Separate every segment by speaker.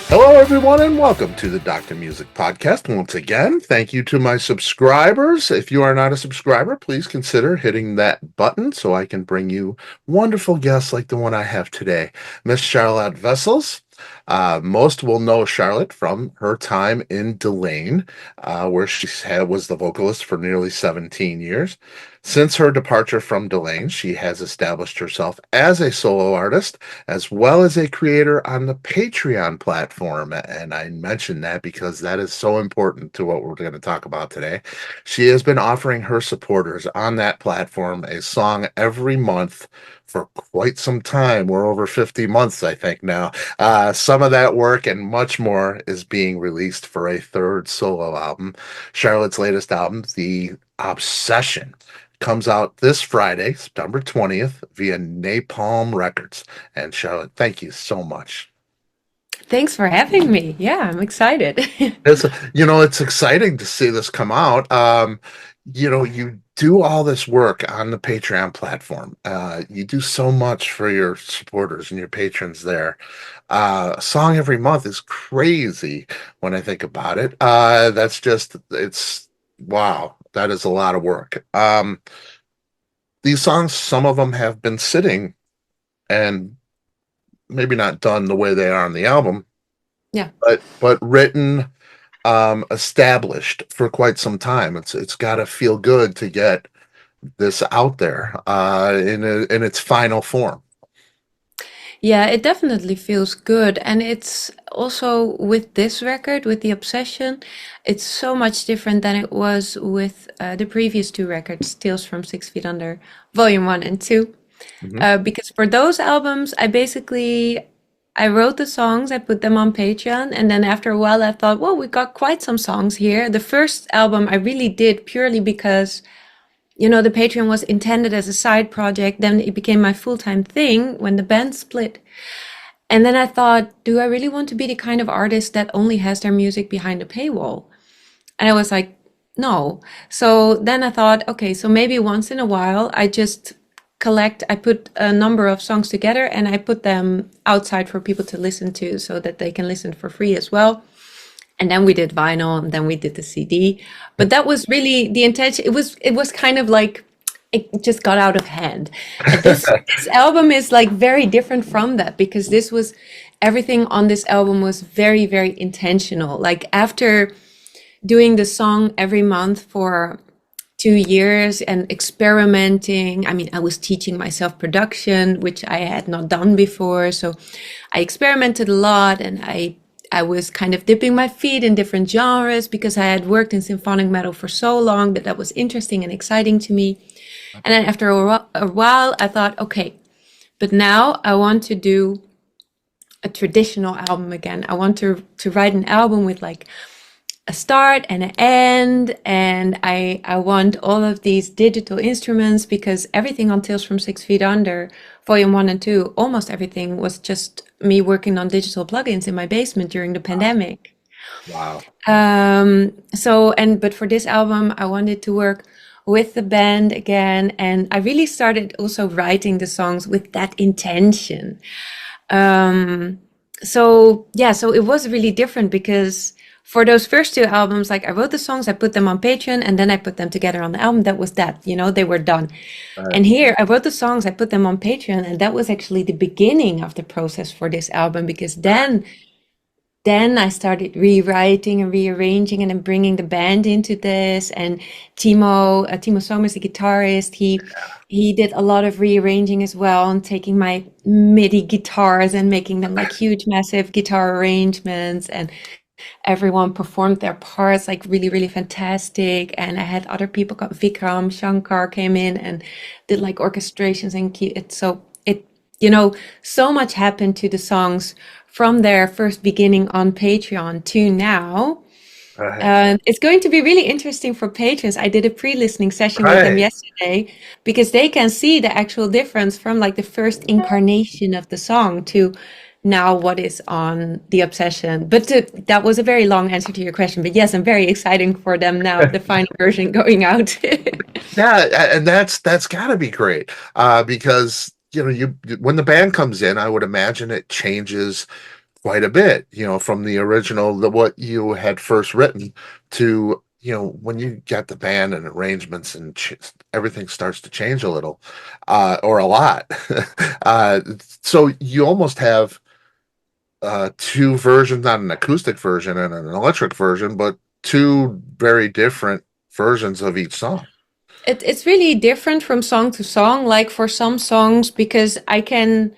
Speaker 1: Hello, everyone, and welcome to the Dr. Music Podcast. Once again, thank you to my subscribers. If you are not a subscriber, please consider hitting that button so I can bring you wonderful guests like the one I have today, Miss Charlotte Wessels. Most will know Charlotte from her time in Delain, where was the vocalist for nearly 17 years. Since her departure from Delain, she has established herself as a solo artist as well as a creator on the Patreon platform. And I mention that because that is so important to what we're going to talk about today. She has been offering her supporters on that platform a song every month for quite some time. We're over 50 months, I think, now. Some of that work and much more is being released for a third solo album. Charlotte's latest album, The Obsession, comes out this Friday, September 20th, via Napalm Records. And Charlotte, thank you so much.
Speaker 2: Thanks for having me. Yeah, I'm excited.
Speaker 1: It's exciting to see this come out. You do all this work on the Patreon platform. You do so much for your supporters and your patrons there. A song every month is crazy when I think about it. It's wow. That is a lot of work. These songs, some of them have been sitting and maybe not done the way they are on the album,
Speaker 2: Yeah.
Speaker 1: but written, established for quite some time. It's got to feel good to get this out there in its final form.
Speaker 2: Yeah, it definitely feels good. And it's also with this record, with The Obsession, it's so much different than it was with the previous two records, Tales from 6 Feet Under, Volume 1 and 2.
Speaker 1: Mhm.
Speaker 2: Because for those albums, I wrote the songs, I put them on Patreon, and then after a while I thought, well, we got quite some songs here. The first album I really did purely because the Patreon was intended as a side project. Then it became my full-time thing when the band split. And then I thought, do I really want to be the kind of artist that only has their music behind a paywall? And I was like, no. So then I thought, okay, so maybe once in a while I put a number of songs together and I put them outside for people to listen to so that they can listen for free as well. And then we did vinyl and then we did the CD. But that was really the intention. It was kind of like it just got out of hand. And this album is like very different from that because everything on this album was very, very intentional. Like after doing the song every month for 2 years and experimenting. I mean, I was teaching myself production, which I had not done before. So I experimented a lot and I was kind of dipping my feet in different genres because I had worked in symphonic metal for so long that was interesting and exciting to me. And then after a while, I thought, okay, but now I want to do a traditional album again. I want to write an album with like a start and an end, and I want all of these digital instruments because everything on Tales from 6 Feet Under, Volume 1 and 2, almost everything was just me working on digital plugins in my basement during the pandemic.
Speaker 1: Wow.
Speaker 2: But for this album, I wanted to work with the band again, and I really started also writing the songs with that intention. So it was really different because for those first two albums, like I wrote the songs, I put them on Patreon, and then I put them together on the album. That was that, they were done. And here I wrote the songs, I put them on Patreon, and that was actually the beginning of the process for this album because then I started rewriting and rearranging and then bringing the band into this. And Timo Somers, the guitarist, he did a lot of rearranging as well and taking my MIDI guitars and making them like huge, massive guitar arrangements. And everyone performed their parts like really, really fantastic. And I had other people, Vikram Shankar came in and did like orchestrations and so much happened to the songs from their first beginning on Patreon to now. It's going to be really interesting for patrons. I did a pre-listening session with them yesterday because they can see the actual difference from like the first incarnation of the song to now what is on The Obsession. But that was a very long answer to your question. But yes, I'm very excited for them now, the final version going out.
Speaker 1: Yeah, and that's got to be great because when the band comes in, I would imagine it changes quite a bit, from the original, what you had first written to, when you get the band and arrangements and everything starts to change a little, or a lot. uh, so you almost have two versions, not an acoustic version and an electric version, but two very different versions of each song.
Speaker 2: It's really different from song to song. Like for some songs, because I can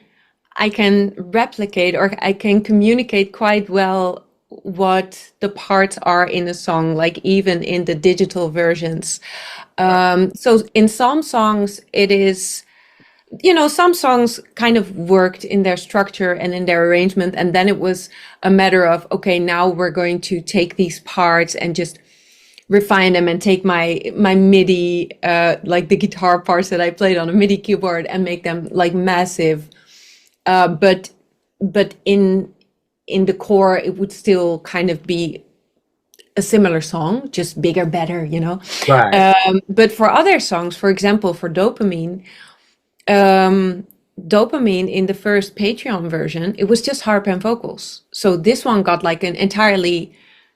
Speaker 2: replicate or I can communicate quite well what the parts are in a song, like even in the digital versions.
Speaker 1: Right.
Speaker 2: So in some songs, it is, some songs kind of worked in their structure and in their arrangement. And then it was a matter of, okay, now we're going to take these parts and just refine them and take my MIDI, like the guitar parts that I played on a MIDI keyboard and make them like massive. But in the core, it would still kind of be a similar song, just bigger, better.
Speaker 1: Right.
Speaker 2: But for other songs, for example, for Dopamine, Dopamine in the first Patreon version, it was just harp and vocals. So this one got like an entirely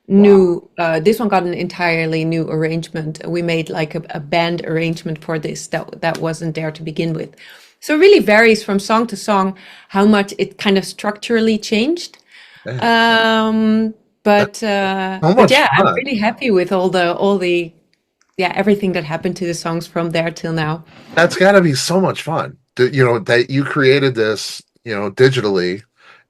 Speaker 1: Wow.
Speaker 2: new, this one got an entirely new arrangement. We made like a band arrangement for this that wasn't there to begin with. So it really varies from song to song how much it kind of structurally changed.
Speaker 1: Man,
Speaker 2: Um,
Speaker 1: that's
Speaker 2: but
Speaker 1: much
Speaker 2: yeah, I'm
Speaker 1: fun.
Speaker 2: really happy with all the yeah, everything that happened to the songs from there till now.
Speaker 1: That's got to be so much fun. That you created this, digitally,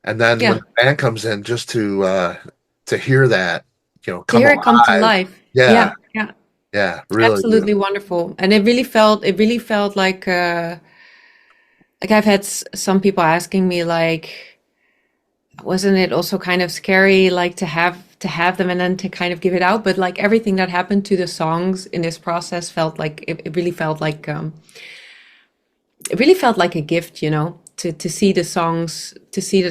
Speaker 1: and then when
Speaker 2: Yeah,
Speaker 1: the band comes in, just to hear that,
Speaker 2: to
Speaker 1: come
Speaker 2: hear it come to
Speaker 1: alive.
Speaker 2: life.
Speaker 1: Yeah,
Speaker 2: Yeah, yeah,
Speaker 1: yeah, really
Speaker 2: absolutely
Speaker 1: beautiful.
Speaker 2: wonderful. And it really felt like I've had some people asking me like, wasn't it also kind of scary like to have them and then to kind of give it out? But like everything that happened to the songs in this process felt like it really felt like a gift, to see the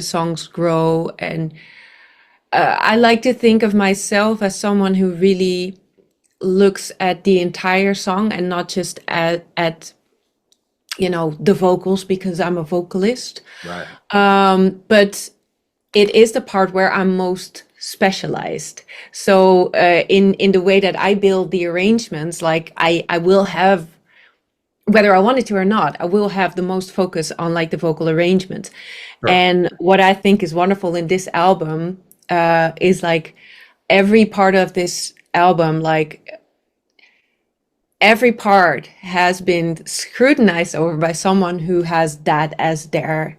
Speaker 2: songs grow. And I like to think of myself as someone who really looks at the entire song and not just at the vocals because I'm a vocalist.
Speaker 1: Right.
Speaker 2: But it is the part where I'm most specialized. So in the way that I build the arrangements, like I will have, whether I wanted to or not, I will have the most focus on like the vocal arrangement.
Speaker 1: Sure.
Speaker 2: And what I think is wonderful in this album is like every part of this album, like every part has been scrutinized over by someone who has that as their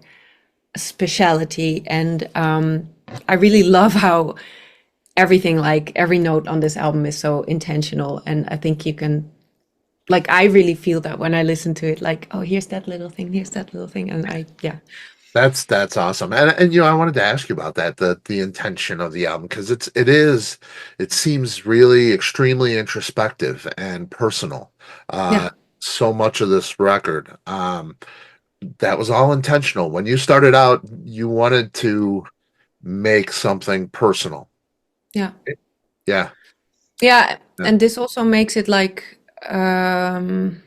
Speaker 2: speciality. And I really love how everything, like every note on this album is so intentional. And I think you can, like, I really feel that when I listen to it, like, oh, here's that little thing, here's that little thing. And yeah,
Speaker 1: That's awesome. And I wanted to ask you about that, the intention of the album, because it seems really extremely introspective and personal.
Speaker 2: yeah,
Speaker 1: So much of this record, that was all intentional. When you started out, you wanted to make something personal.
Speaker 2: yeah,
Speaker 1: Yeah.
Speaker 2: yeah.
Speaker 1: Yeah.
Speaker 2: And this also makes it like, um,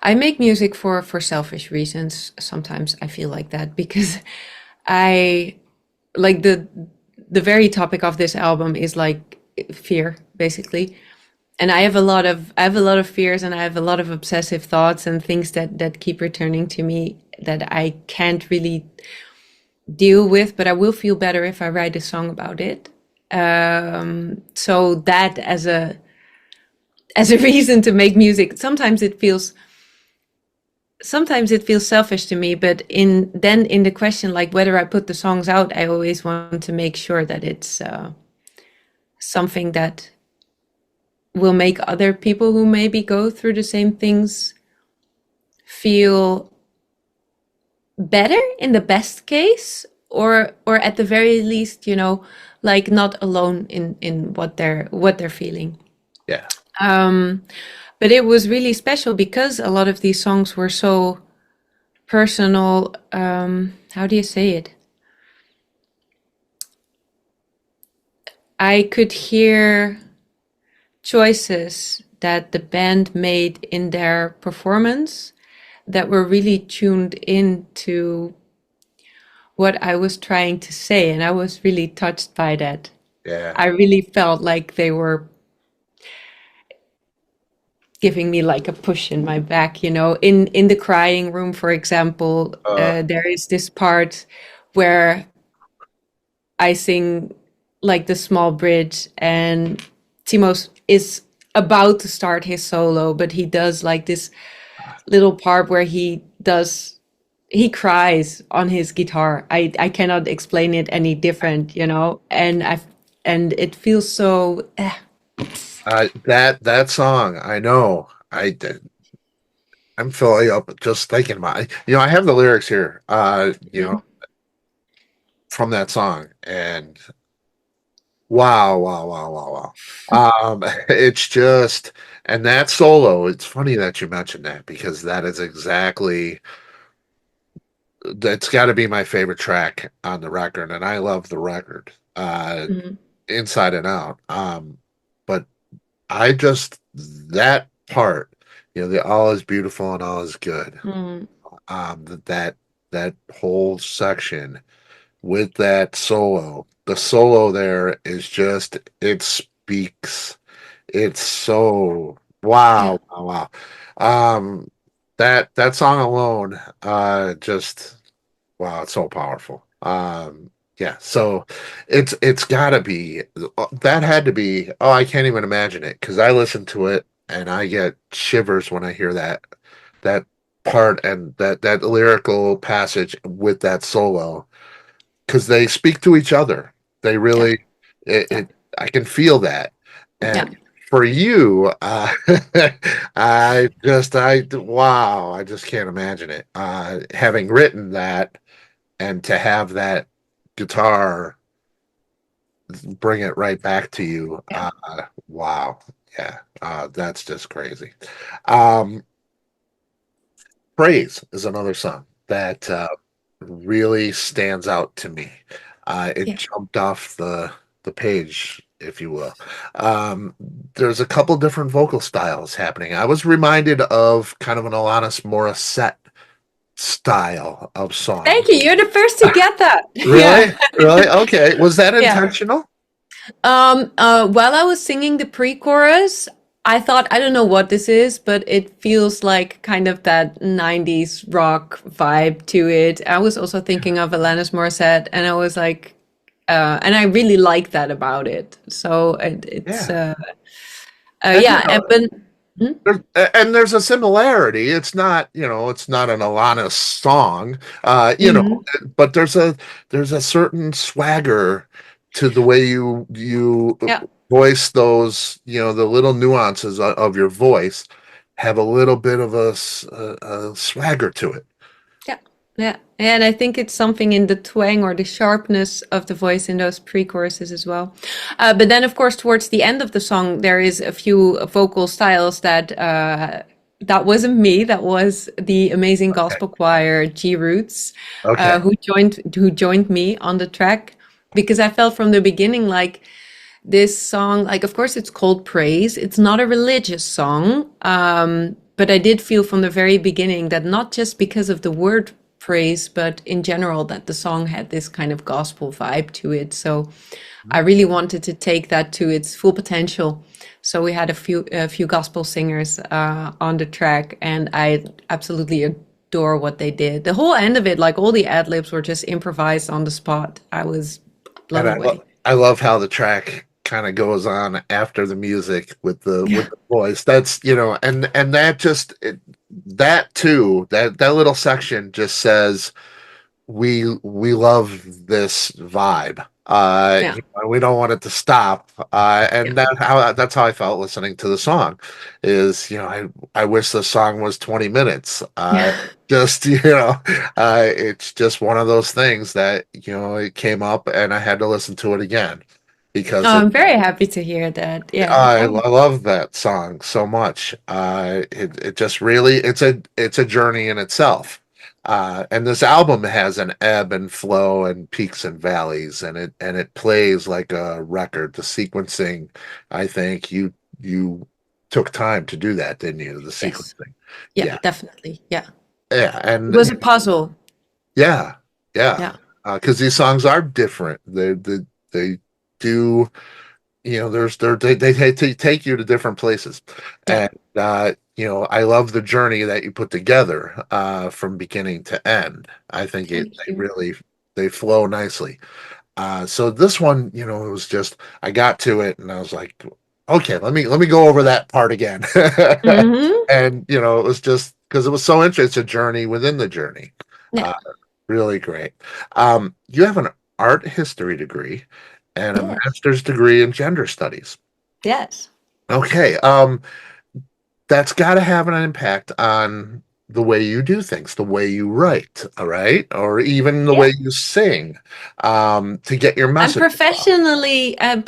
Speaker 2: I make music for selfish reasons. Sometimes I feel like that because I like the very topic of this album is like fear, basically. And I have a lot of fears and I have a lot of obsessive thoughts and things that keep returning to me that I can't really deal with, but I will feel better if I write a song about it. So that as a reason to make music, sometimes it feels selfish to me, but in the question like whether I put the songs out, I always want to make sure that it's something that will make other people who maybe go through the same things feel better in the best case, or at the very least, like not alone in what they're feeling.
Speaker 1: Yeah.
Speaker 2: Um, but it was really special because a lot of these songs were so personal. How do you say it? I could hear choices that the band made in their performance that were really tuned into what I was trying to say, and I was really touched by that.
Speaker 1: Yeah.
Speaker 2: I really felt like they were giving me like a push in my back, you know. In the crying room, for example,
Speaker 1: Uh,
Speaker 2: there is this part where I sing like the small bridge, and Timos is about to start his solo, but he does like this little part where he cries on his guitar. I cannot explain it any different, you know, and it feels so
Speaker 1: that song, I know. I'm filling up just thinking about it. You know, I have the lyrics here,
Speaker 2: Mhm.
Speaker 1: from that song, and wow, wow, wow, wow, wow. It's just, and that solo, it's funny that you mentioned that because that is exactly, that's got to be my favorite track on the record, and I love the record,
Speaker 2: Mhm.
Speaker 1: inside and out. But I just, that part, the all is beautiful and all is good.
Speaker 2: Mhm.
Speaker 1: That that whole section with that solo, the solo there is just, it speaks. It's so
Speaker 2: Yeah.
Speaker 1: wow, wow, wow. That song alone, just wow, it's so powerful. Yeah, so it's gotta be, that had to be, oh, I can't even imagine it because I listen to it and I get shivers when I hear that part and that lyrical passage with that solo because they speak to each other. They
Speaker 2: Yeah.
Speaker 1: really,
Speaker 2: Yeah.
Speaker 1: it I can feel that.
Speaker 2: Yeah.
Speaker 1: And for you, I wow, I just can't imagine it. Having written that and to have that guitar bring it right back to you,
Speaker 2: Yeah.
Speaker 1: wow. Yeah, that's just crazy. Um, Praise is another song that really stands out to me. It
Speaker 2: Yeah.
Speaker 1: jumped off the page, if you will. Um, there's a couple different vocal styles happening. I was reminded of kind of an Alanis Morissette style of song.
Speaker 2: Thank you. You're the first to get that.
Speaker 1: Really?
Speaker 2: Yeah.
Speaker 1: Really? Okay. Was that
Speaker 2: Yeah.
Speaker 1: intentional?
Speaker 2: While I was singing the pre-chorus, I thought, I don't know what this is, but it feels like kind of that 90s rock vibe to it. I was also thinking of Alanis Morissette, and I was like, and I really like that about it. So it's,
Speaker 1: Yeah. And
Speaker 2: yeah, and, but, hmm?
Speaker 1: there's a similarity. It's not an Alanis song,
Speaker 2: Mhm.
Speaker 1: but there's a certain swagger to the way you
Speaker 2: Yeah.
Speaker 1: voice those, the little nuances of your voice have a little bit of a swagger to it.
Speaker 2: Yeah, yeah. And I think it's something in the twang or the sharpness of the voice in those pre-choruses as well. But then, of course, towards the end of the song, there is a few vocal styles that wasn't me. That was the amazing
Speaker 1: Okay.
Speaker 2: gospel choir G Roots,
Speaker 1: Okay.
Speaker 2: who joined me on the track because I felt from the beginning like this song, like, of course, it's called Praise. It's not a religious song. But I did feel from the very beginning that not just because of the word praise, but in general, that the song had this kind of gospel vibe to it. So I really wanted to take that to its full potential. So we had a few gospel singers on the track, and I absolutely adore what they did. The whole end of it, like all the ad libs were just improvised on the spot. I was blown
Speaker 1: And
Speaker 2: away.
Speaker 1: I love how the track kind of goes on after the music with the voice. That's, and that just that too, that little section just says we love this vibe.
Speaker 2: Yeah,
Speaker 1: We don't want it to stop. And that's how I felt listening to the song. Is, I wish the song was 20 minutes.
Speaker 2: yeah.
Speaker 1: Just, it's just one of those things that, it came up and I had to listen to it again because
Speaker 2: Oh, I'm very happy to hear that. Yeah.
Speaker 1: I
Speaker 2: Oh,
Speaker 1: love that song so much. It just really, it's a journey in itself. And this album has an ebb and flow and peaks and valleys, and it plays like a record. The sequencing, I think you took time to do that, didn't you? The
Speaker 2: yes.
Speaker 1: sequencing.
Speaker 2: Yeah,
Speaker 1: Yeah.
Speaker 2: definitely. Yeah.
Speaker 1: Yeah.
Speaker 2: It
Speaker 1: And
Speaker 2: was a puzzle.
Speaker 1: yeah, yeah.
Speaker 2: Yeah.
Speaker 1: because these songs are different. They do, they take you to different places,
Speaker 2: Yeah,
Speaker 1: and I love the journey that you put together from beginning to end. I think
Speaker 2: thank
Speaker 1: they
Speaker 2: you.
Speaker 1: really they flow nicely. So this one, it was just I got to it and I was like, okay, let me go over that part again.
Speaker 2: Hmm.
Speaker 1: And it was just because it was so interesting. It's a journey within the journey.
Speaker 2: Yeah.
Speaker 1: Uh, really great. You have an art history degree and a
Speaker 2: Yes.
Speaker 1: master's degree in gender studies.
Speaker 2: Yes.
Speaker 1: Okay, that's got to have an impact on the way you do things, the way you write, all right, or even the
Speaker 2: Yeah.
Speaker 1: way you sing, to get your
Speaker 2: I'm
Speaker 1: message across.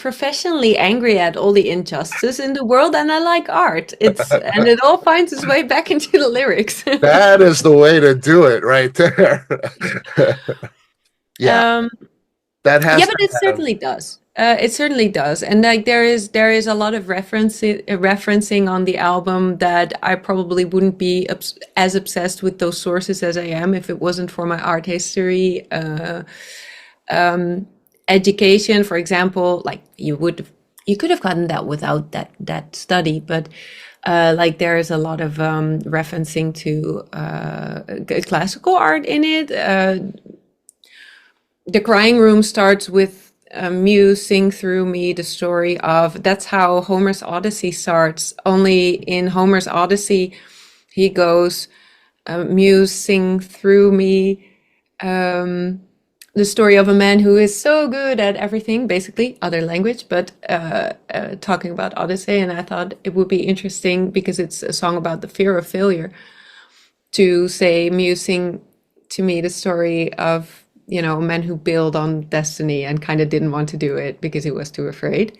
Speaker 2: professionally angry at all the injustice in the world, and I like art. And it all finds its way back into the lyrics.
Speaker 1: That is the way to do it right there. Yeah,
Speaker 2: Um,
Speaker 1: that
Speaker 2: yeah,
Speaker 1: has
Speaker 2: but
Speaker 1: to
Speaker 2: it
Speaker 1: have.
Speaker 2: certainly does. It certainly does, and like there is a lot of referencing on the album that I probably wouldn't be as obsessed with those sources as I am if it wasn't for my art history education. For example, like you could have gotten that without that study, but like there is a lot of referencing to classical art in it. The Crying Room starts with Muse sing through me the story of, that's how Homer's Odyssey starts. Only in Homer's Odyssey, he goes, Muse sing through me the story of a man who is so good at everything, basically other language, but talking about Odyssey. And I thought it would be interesting because it's a song about the fear of failure to say, musing to me the story of a man who bailed on destiny and kind of didn't want to do it because he was too afraid.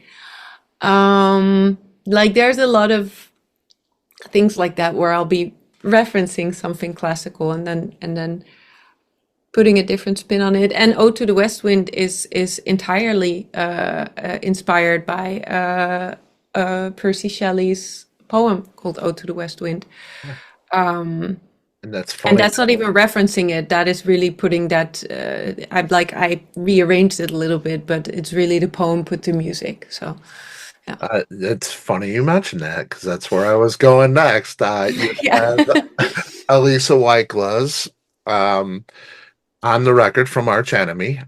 Speaker 2: Like there's a lot of things like that where I'll be referencing something classical and then putting a different spin on it. And Ode to the West Wind is entirely inspired by Percy Shelley's poem called Ode to the West Wind.
Speaker 1: And that's
Speaker 2: And
Speaker 1: funny.
Speaker 2: that's not even referencing it. That is really putting that. I rearranged it a little bit, but it's really the poem put to music. So yeah,
Speaker 1: It's funny you mentioned that because that's where I was going next. You
Speaker 2: yeah,
Speaker 1: have Alissa White-Gluz, um, on the record from Arch Enemy.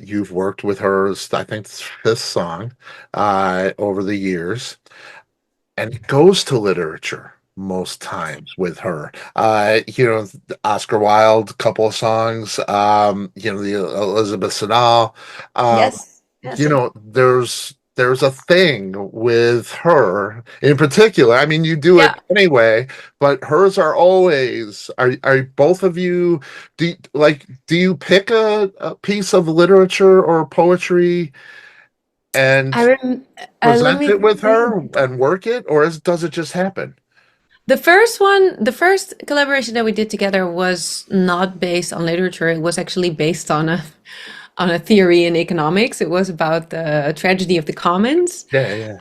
Speaker 1: You've worked with her, I think, this song over the years, and it goes to literature most times with her. The Oscar Wilde couple of songs, the Elizabeth Siddal. Um,
Speaker 2: yes, yes.
Speaker 1: there's a thing with her in particular. I mean, you do it
Speaker 2: Yeah,
Speaker 1: anyway, but hers are always. Are both of you? Do you pick a piece of literature or poetry
Speaker 2: I
Speaker 1: and
Speaker 2: rem let
Speaker 1: present
Speaker 2: me
Speaker 1: it with
Speaker 2: think.
Speaker 1: her and work it, or does it just happen?
Speaker 2: The first collaboration that we did together was not based on literature. It was actually based on a theory in economics. It was about the tragedy of the commons.
Speaker 1: Yeah, yeah.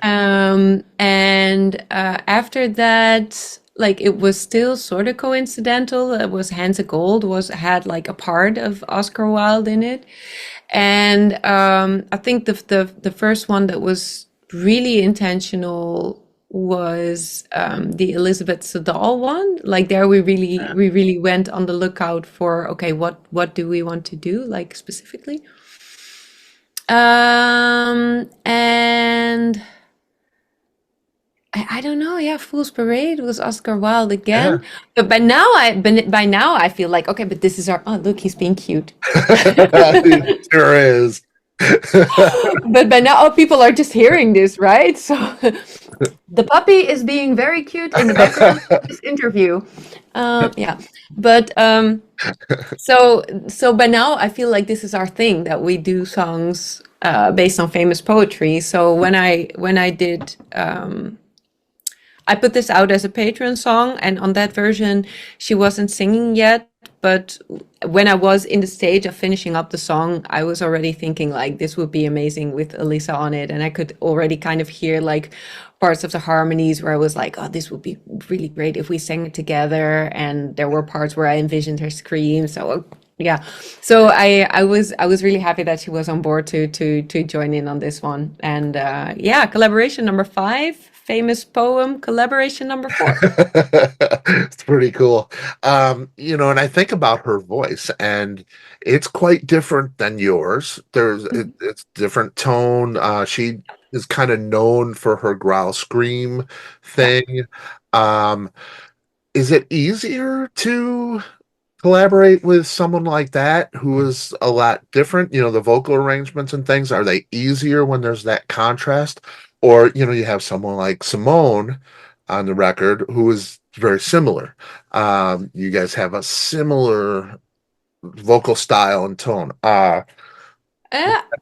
Speaker 2: And after that, like it was still sort of coincidental. It was Hansa Gold had like a part of Oscar Wilde in it, and I think the first one that was really intentional was the Elizabeth Siddal one. Like there, we really went on the lookout for, okay, what do we want to do, like specifically. And I don't know. Yeah, Fool's Parade was Oscar Wilde
Speaker 1: Yeah.
Speaker 2: again. But by now I feel like, okay, but this is our. Oh, look, he's being cute.
Speaker 1: It sure is.
Speaker 2: But by now, oh, people are just hearing this, right? So the puppy is being very cute in the background of this interview. Yeah, but so by now I feel like this is our thing, that we do songs based on famous poetry. So when I did I put this out as a Patreon song, and on that version, she wasn't singing yet. But when I was in the stage of finishing up the song, I was already thinking like this would be amazing with Alissa on it, and I could already kind of hear like parts of the harmonies where I was like, oh, this would be really great if we sang it together. And there were parts where I envisioned her scream. So Yeah. So I was really happy that she was on board to join in on this one. And yeah, collaboration number 5, famous poem, collaboration number 4.
Speaker 1: It's pretty cool. And I think about her voice, and it's quite different than yours. It's different tone. She is kind of known for her growl scream
Speaker 2: Yeah.
Speaker 1: thing. Um, is it easier to collaborate with someone like that who is a lot different? The vocal arrangements and things, are they easier when there's that contrast? Or, you have someone like Simone on the record who is very similar. You guys have a similar vocal style and tone.
Speaker 2: I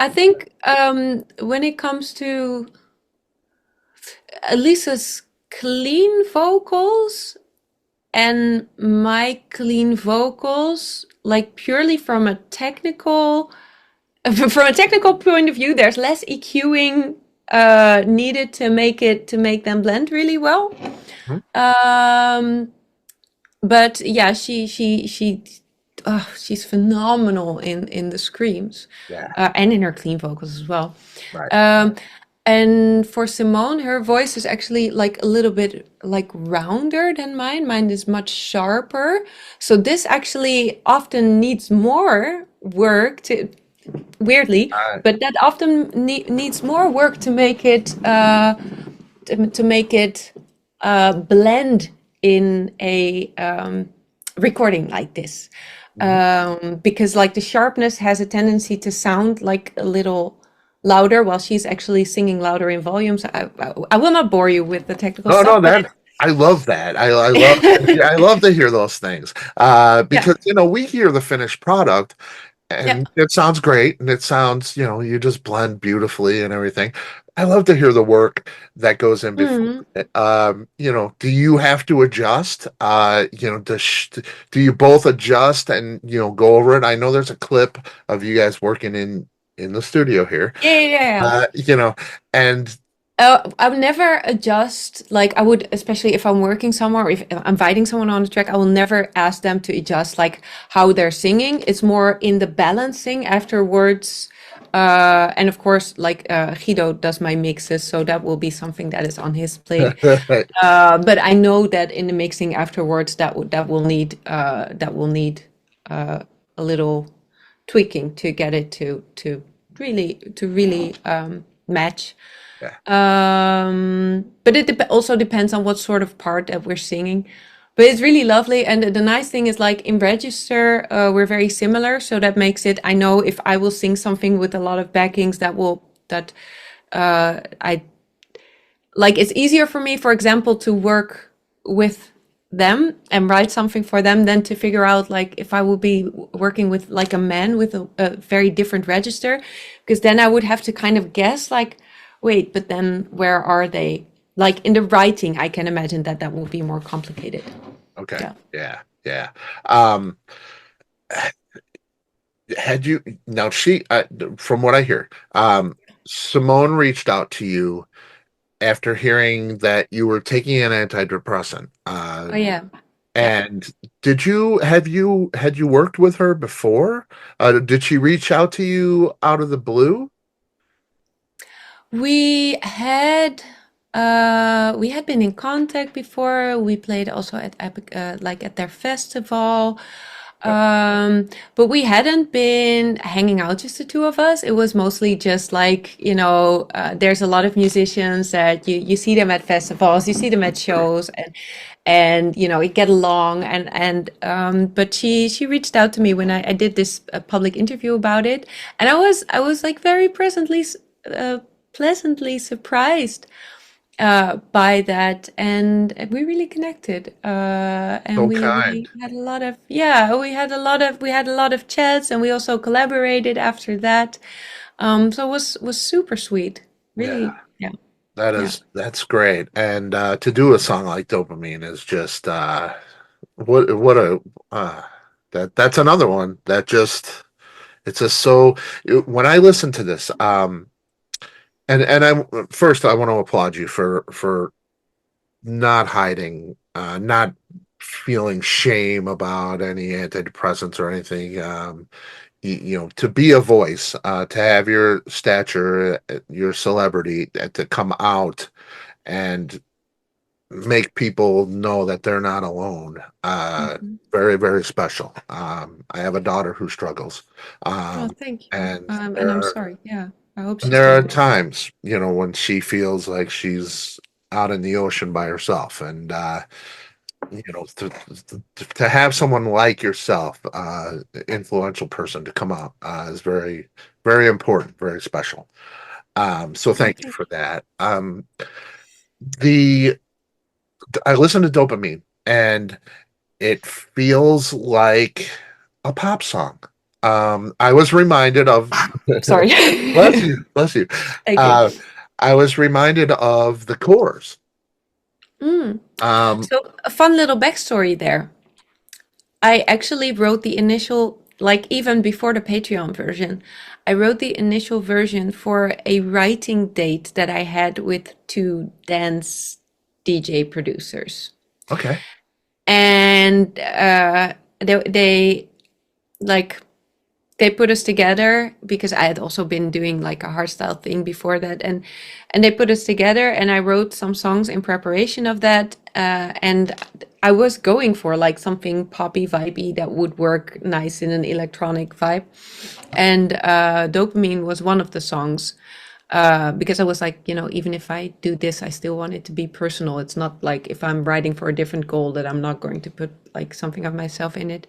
Speaker 2: think when it comes to Alissa's clean vocals and my clean vocals, like purely from a technical from a technical point of view, there's less EQing needed to make them blend really well.
Speaker 1: Mhm.
Speaker 2: Um, but yeah, she's phenomenal in the screams,
Speaker 1: Yeah,
Speaker 2: and in her clean vocals as well.
Speaker 1: right.
Speaker 2: Um, and for Simone, her voice is actually like a little bit like rounder than mine. Mine is much sharper. So this actually often needs more work to, weirdly,
Speaker 1: Uh,
Speaker 2: but that often needs more work to make it blend in a recording like this. Because like the sharpness has a tendency to sound like a little louder while she's actually singing louder in volumes. I will not bore you with the technical
Speaker 1: no, no,
Speaker 2: stuff, but
Speaker 1: that I love that. I love to hear those things.
Speaker 2: yeah,
Speaker 1: Because we hear the finished product,
Speaker 2: yeah.
Speaker 1: and it sounds great, and it sounds, you just blend beautifully and everything. I love to hear the work that goes in before
Speaker 2: Mhm.
Speaker 1: it. Do you have to adjust? Do you both adjust and go over it? I know there's a clip of you guys working in the studio here.
Speaker 2: Yeah, yeah, yeah. Yeah.
Speaker 1: Uh, you know, and
Speaker 2: I would never adjust, like I would, especially if I'm working somewhere, or if I'm inviting someone on the track, I will never ask them to adjust like how they're singing. It's more in the balancing afterwards. And of course, like Guido does my mixes, so that will be something that is on his plate. But I know that in the mixing afterwards, that will need a little tweaking to get it to really match.
Speaker 1: yeah,
Speaker 2: But it also depends on what sort of part that we're singing. But it's really lovely, and the nice thing is, like in register, we're very similar, so that makes it. I know if I will sing something with a lot of backings, that I like. It's easier for me, for example, to work with them and write something for them than to figure out like if I would be working with like a man with a very different register, because then I would have to kind of guess like, wait, but then where are they? Like in the writing, I can imagine that that will be more complicated.
Speaker 1: okay,
Speaker 2: Yeah.
Speaker 1: yeah, yeah. Um, had you now she from what I hear, Simone reached out to you after hearing that you were taking an antidepressant.
Speaker 2: Oh yeah. Yeah.
Speaker 1: And had you worked with her before? Did she reach out to you out of the blue?
Speaker 2: We had been in contact before. We played also at Epica, like at their festival. But we hadn't been hanging out just the two of us. It was mostly just like, there's a lot of musicians that you see them at festivals, you see them at shows, and you get along, but she reached out to me when I did this public interview about it, and I was like very uh, pleasantly surprised by that, and we really connected, and
Speaker 1: So
Speaker 2: we
Speaker 1: kind.
Speaker 2: had a lot of, yeah, we had a lot of chats, and we also collaborated after that. So it was super sweet,
Speaker 1: Yeah,
Speaker 2: really. Yeah, yeah.
Speaker 1: that's great. And to do a song like Dopamine is just what a uh that's another one that just it's just so when I listen to this, and I want to applaud you for not hiding, not feeling shame about any antidepressants or anything. To be a voice, to have your stature, your celebrity, to come out and make people know that they're not alone.
Speaker 2: Mhm.
Speaker 1: Very, very special. I have a daughter who struggles.
Speaker 2: Oh,
Speaker 1: Um,
Speaker 2: thank you.
Speaker 1: and
Speaker 2: And
Speaker 1: there
Speaker 2: I'm
Speaker 1: are
Speaker 2: sorry. Yeah, I hope
Speaker 1: and
Speaker 2: she's
Speaker 1: there are
Speaker 2: doing well.
Speaker 1: times, when she feels like she's out in the ocean by herself. And to have someone like yourself, influential person, to come out is very, very important, very special. So
Speaker 2: Oh,
Speaker 1: thank you
Speaker 2: thank
Speaker 1: for
Speaker 2: you.
Speaker 1: that. The I listen to Dopamine, and it feels like a pop song. I was reminded of
Speaker 2: Sorry.
Speaker 1: bless you, bless you.
Speaker 2: Thank you.
Speaker 1: Uh, I was reminded of the chorus.
Speaker 2: Mm.
Speaker 1: Um,
Speaker 2: So, a fun little backstory there. I actually wrote the initial, like even before the Patreon version, I wrote the initial version for a writing date that I had with two dance DJ producers.
Speaker 1: okay,
Speaker 2: And they like they put us together because I had also been doing like a hardstyle thing before that, and they put us together, and I wrote some songs in preparation of that, and I was going for like something poppy vibey that would work nice in an electronic vibe, and Dopamine was one of the songs. Because I was like, even if I do this, I still want it to be personal. It's not like if I'm writing for a different goal that I'm not going to put like something of myself in it.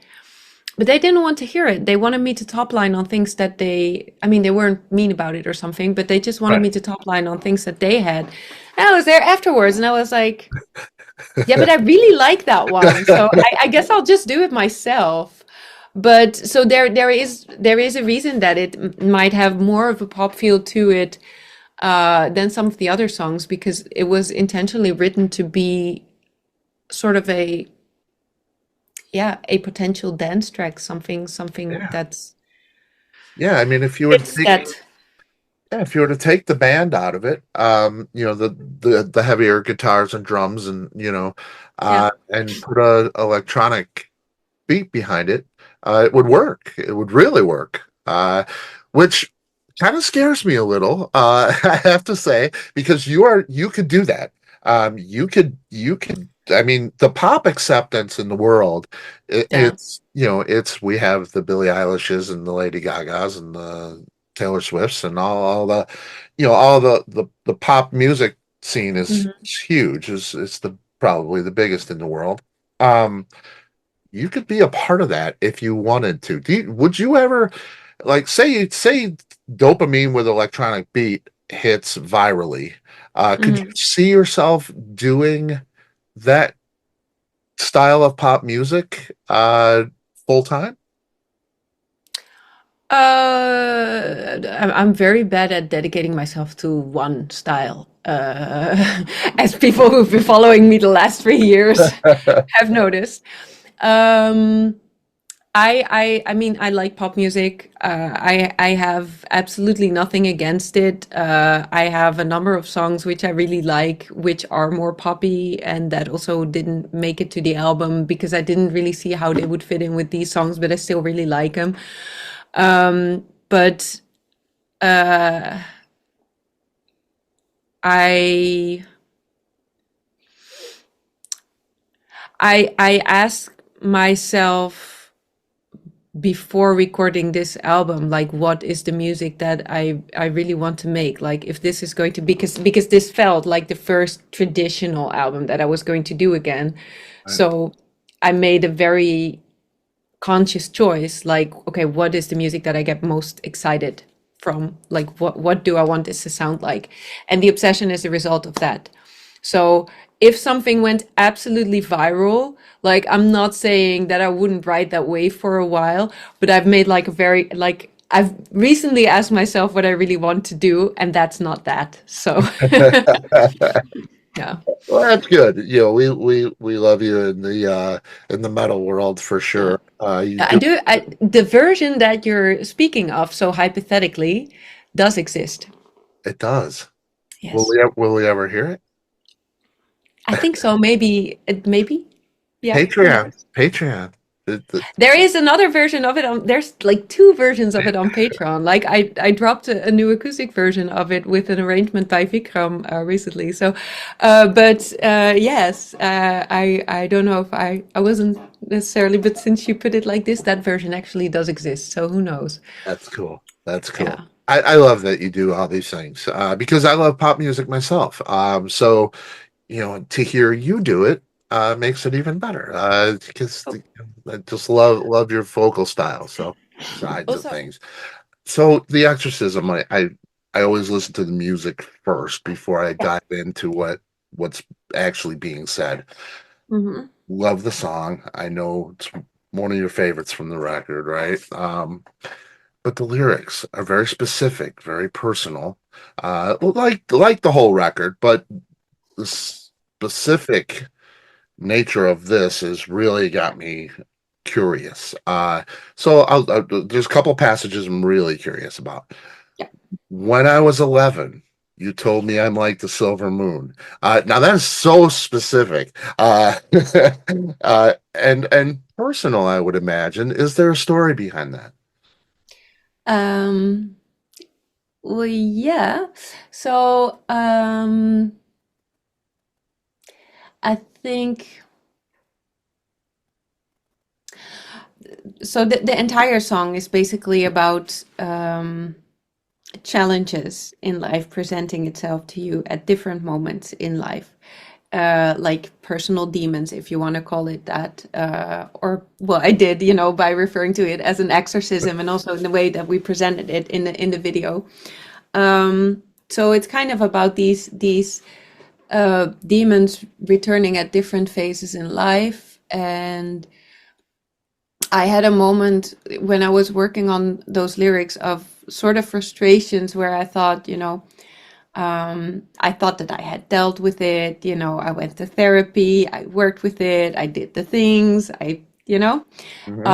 Speaker 2: But they didn't want to hear it. They wanted me to top line on things that I mean, they weren't mean about it or something, but they just wanted
Speaker 1: right.
Speaker 2: me to top line on things that they had. And I was there afterwards and I was like, yeah, but I really like that one. So I guess I'll just do it myself. But so there is a reason that it might have more of a pop feel to it than some of the other songs because it was intentionally written to be sort of a potential dance track, something
Speaker 1: Yeah,
Speaker 2: that's
Speaker 1: yeah. I mean,
Speaker 2: fits that.
Speaker 1: if you were to take the band out of it, the heavier guitars and drums, and
Speaker 2: Yeah.
Speaker 1: and put a electronic beat behind it, it would work. It would really work. Which kind of scares me a little, I have to say, because you could do that. You could. I mean, the pop acceptance in the world,
Speaker 2: Yeah.
Speaker 1: it's we have the Billie Eilishes and the Lady Gagas and the Taylor Swifts and all the, all the pop music scene
Speaker 2: Mhm.
Speaker 1: is huge. It's the probably the biggest in the world. Um, you could be a part of that if you wanted to. Would you ever, like, say Dopamine with electronic beat hits virally? Could you
Speaker 2: Mhm.
Speaker 1: see yourself doing that style of pop music full time?
Speaker 2: I'm very bad at dedicating myself to one style. As people who've been following me the last 3 years have noticed. Um, I mean, I like pop music. I have absolutely nothing against it. I have a number of songs which I really like, which are more poppy, and that also didn't make it to the album because I didn't really see how they would fit in with these songs, but I still really like them. But I I ask myself before recording this album, like what is the music that I really want to make? Like if this is going to because this felt like the first traditional album that I was going to do again.
Speaker 1: Right.
Speaker 2: So I made a very conscious choice, like, okay, what is the music that I get most excited from? Like what do I want this to sound like? And the obsession is a result of that. So if something went absolutely viral, like I'm not saying that I wouldn't write that way for a while, but I've made like a very like I've recently asked myself what I really want to do, and that's not that. So yeah.
Speaker 1: Well, that's good. We love you in the metal world for
Speaker 2: Yeah.
Speaker 1: sure. You
Speaker 2: I
Speaker 1: do
Speaker 2: do the version that you're speaking of, so hypothetically, does exist.
Speaker 1: it does.
Speaker 2: Yes.
Speaker 1: Will we ever hear it?
Speaker 2: I think so. Maybe maybe. Yeah, who
Speaker 1: Patreon,
Speaker 2: knows?
Speaker 1: Patreon.
Speaker 2: There is another version of it on, there's like two versions of it on Patreon. Like I dropped a new acoustic version of it with an arrangement by Vikram recently. So, yes, I don't know if I wasn't necessarily, but since you put it like this, that version actually does exist. So who knows?
Speaker 1: That's cool. That's cool.
Speaker 2: Yeah.
Speaker 1: I love that you do all these things because I love pop music myself. So to hear you do it makes it even better because
Speaker 2: Oh,
Speaker 1: I just love your vocal style. So sides of
Speaker 2: also.
Speaker 1: things. So the exorcism, I always listen to the music first before I
Speaker 2: Yeah.
Speaker 1: dive into what's actually being said.
Speaker 2: Hmm.
Speaker 1: Love the song. I know it's one of your favorites from the record, right? But the lyrics are very specific, very personal, like the whole record. But the specific nature of this has really got me curious. So there's a couple passages I'm really curious about.
Speaker 2: Yeah.
Speaker 1: When I was 11, you told me I'm like the silver moon. Now that is so specific, and personal. I would imagine. Is there a story behind that?
Speaker 2: Um, well, yeah. So, I think so. The entire song is basically about challenges in life presenting itself to you at different moments in life. Like personal demons, if you want to call it that, or well, I did, by referring to it as an exorcism, and also in the way that we presented it in the video. So it's kind of about these demons returning at different phases in life, and I had a moment when I was working on those lyrics of sort of frustrations where I thought, I thought that I had dealt with it. I went to therapy, I worked with it, I did the things,
Speaker 1: Hmm.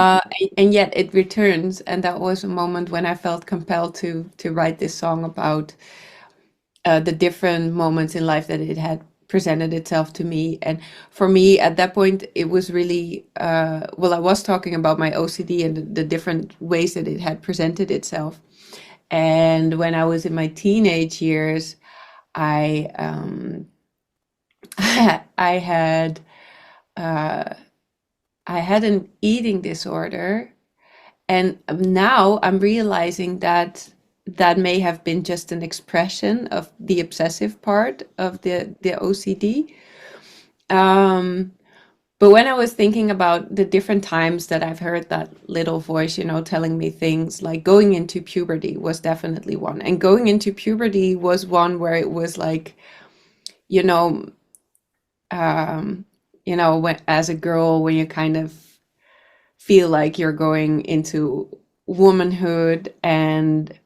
Speaker 2: and yet it returns. And that was a moment when I felt compelled to write this song about the different moments in life that it had presented itself to me. And for me, at that point, it was really, well, I was talking about my OCD and the different ways that it had presented itself. And when I was in my teenage years, I I had uh, I had an eating disorder, and now I'm realizing that that may have been just an expression of the obsessive part of the OCD. Um, but when I was thinking about the different times that I've heard that little voice, telling me things, like going into puberty was definitely one. And going into puberty was one where it was like, you know, um, when as a girl, when you kind of feel like you're going into womanhood, and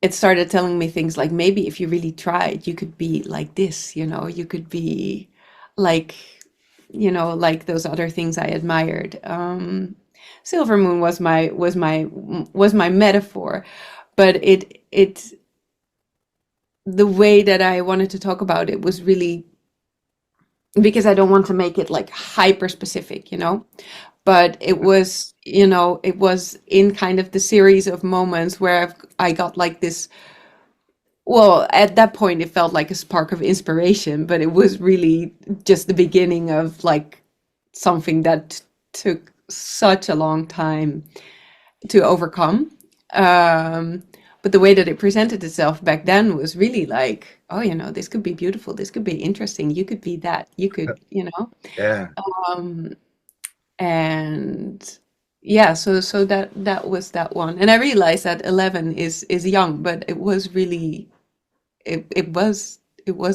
Speaker 2: it started telling me things like, maybe if you really tried, you could be like this, you could be like, like those other things I admired. Silver Moon was my metaphor, but it the way that I wanted to talk about it was really because I don't want to make it like hyper specific, but it was in kind of the series of moments where I got like this. Well, at that point, it felt like a spark of inspiration, but it was really just the beginning of like something that took such a long time to overcome. Um, but the way that it presented itself back then was really like, oh, this could be beautiful. This could be interesting. You could be that. You could,
Speaker 1: Yeah.
Speaker 2: um, and yeah, so that was that one. And I realized that 11 is young, but it was really it was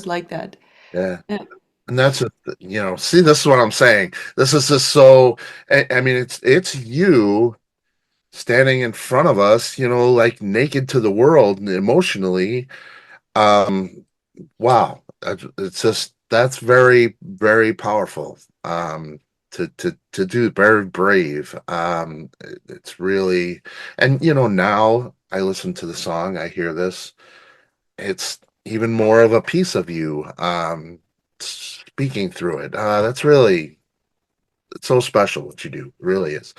Speaker 2: like that.
Speaker 1: Yeah.
Speaker 2: Yeah.
Speaker 1: And that's see, this is what I'm saying. This is just so, I mean, it's you standing in front of us, like naked to the world emotionally. Um, wow. It's just, that's very, very powerful. To do, very brave. It's really, and now I listen to the song, I hear this. It's even more of a piece of you speaking through it. That's really it's so special what you do. It really is.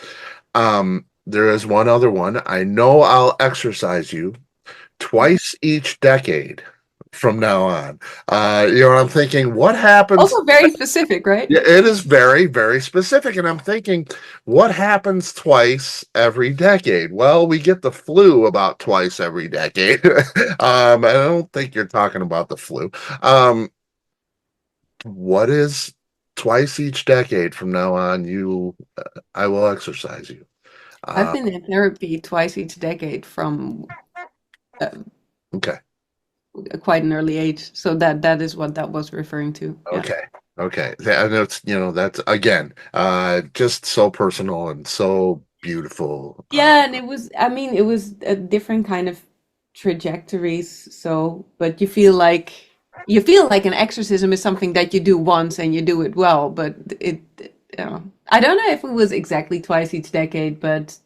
Speaker 1: There is one other one. I know I'll exercise you twice each decade from now on. I'm thinking, what happens?
Speaker 2: Also very specific, right?
Speaker 1: Yeah, it is very, very specific. And I'm thinking, what happens twice every decade? Well, we get the flu about twice every decade. I don't think you're talking about the flu. Um, what is twice each decade from now on? I will exercise you.
Speaker 2: I've
Speaker 1: Uh,
Speaker 2: been in therapy twice each decade from uh,
Speaker 1: okay.
Speaker 2: quite an early age, so that is what that was referring to. Yeah.
Speaker 1: Okay. Okay. And it's, that's again, just so personal and so beautiful.
Speaker 2: Yeah, and I mean, it was a different kind of trajectories. So, but you feel like an exorcism is something that you do once and you do it well, but I don't know if it was exactly twice each decade, but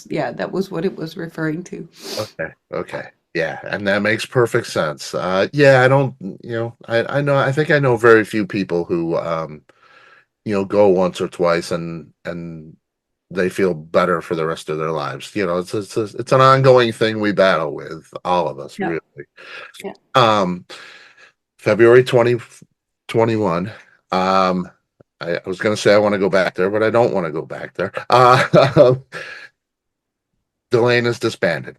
Speaker 2: yeah, that was what it was referring to.
Speaker 1: Okay. Okay. Yeah, and that makes perfect sense. Yeah, I don't, I know, I think I know very few people who, go once or twice and they feel better for the rest of their lives. It's an ongoing thing we battle with, all of us,
Speaker 2: Yeah,
Speaker 1: really.
Speaker 2: yeah.
Speaker 1: Um, February 2021. I was going to say I want to go back there, but I don't want to go back there. Delain is disbanded.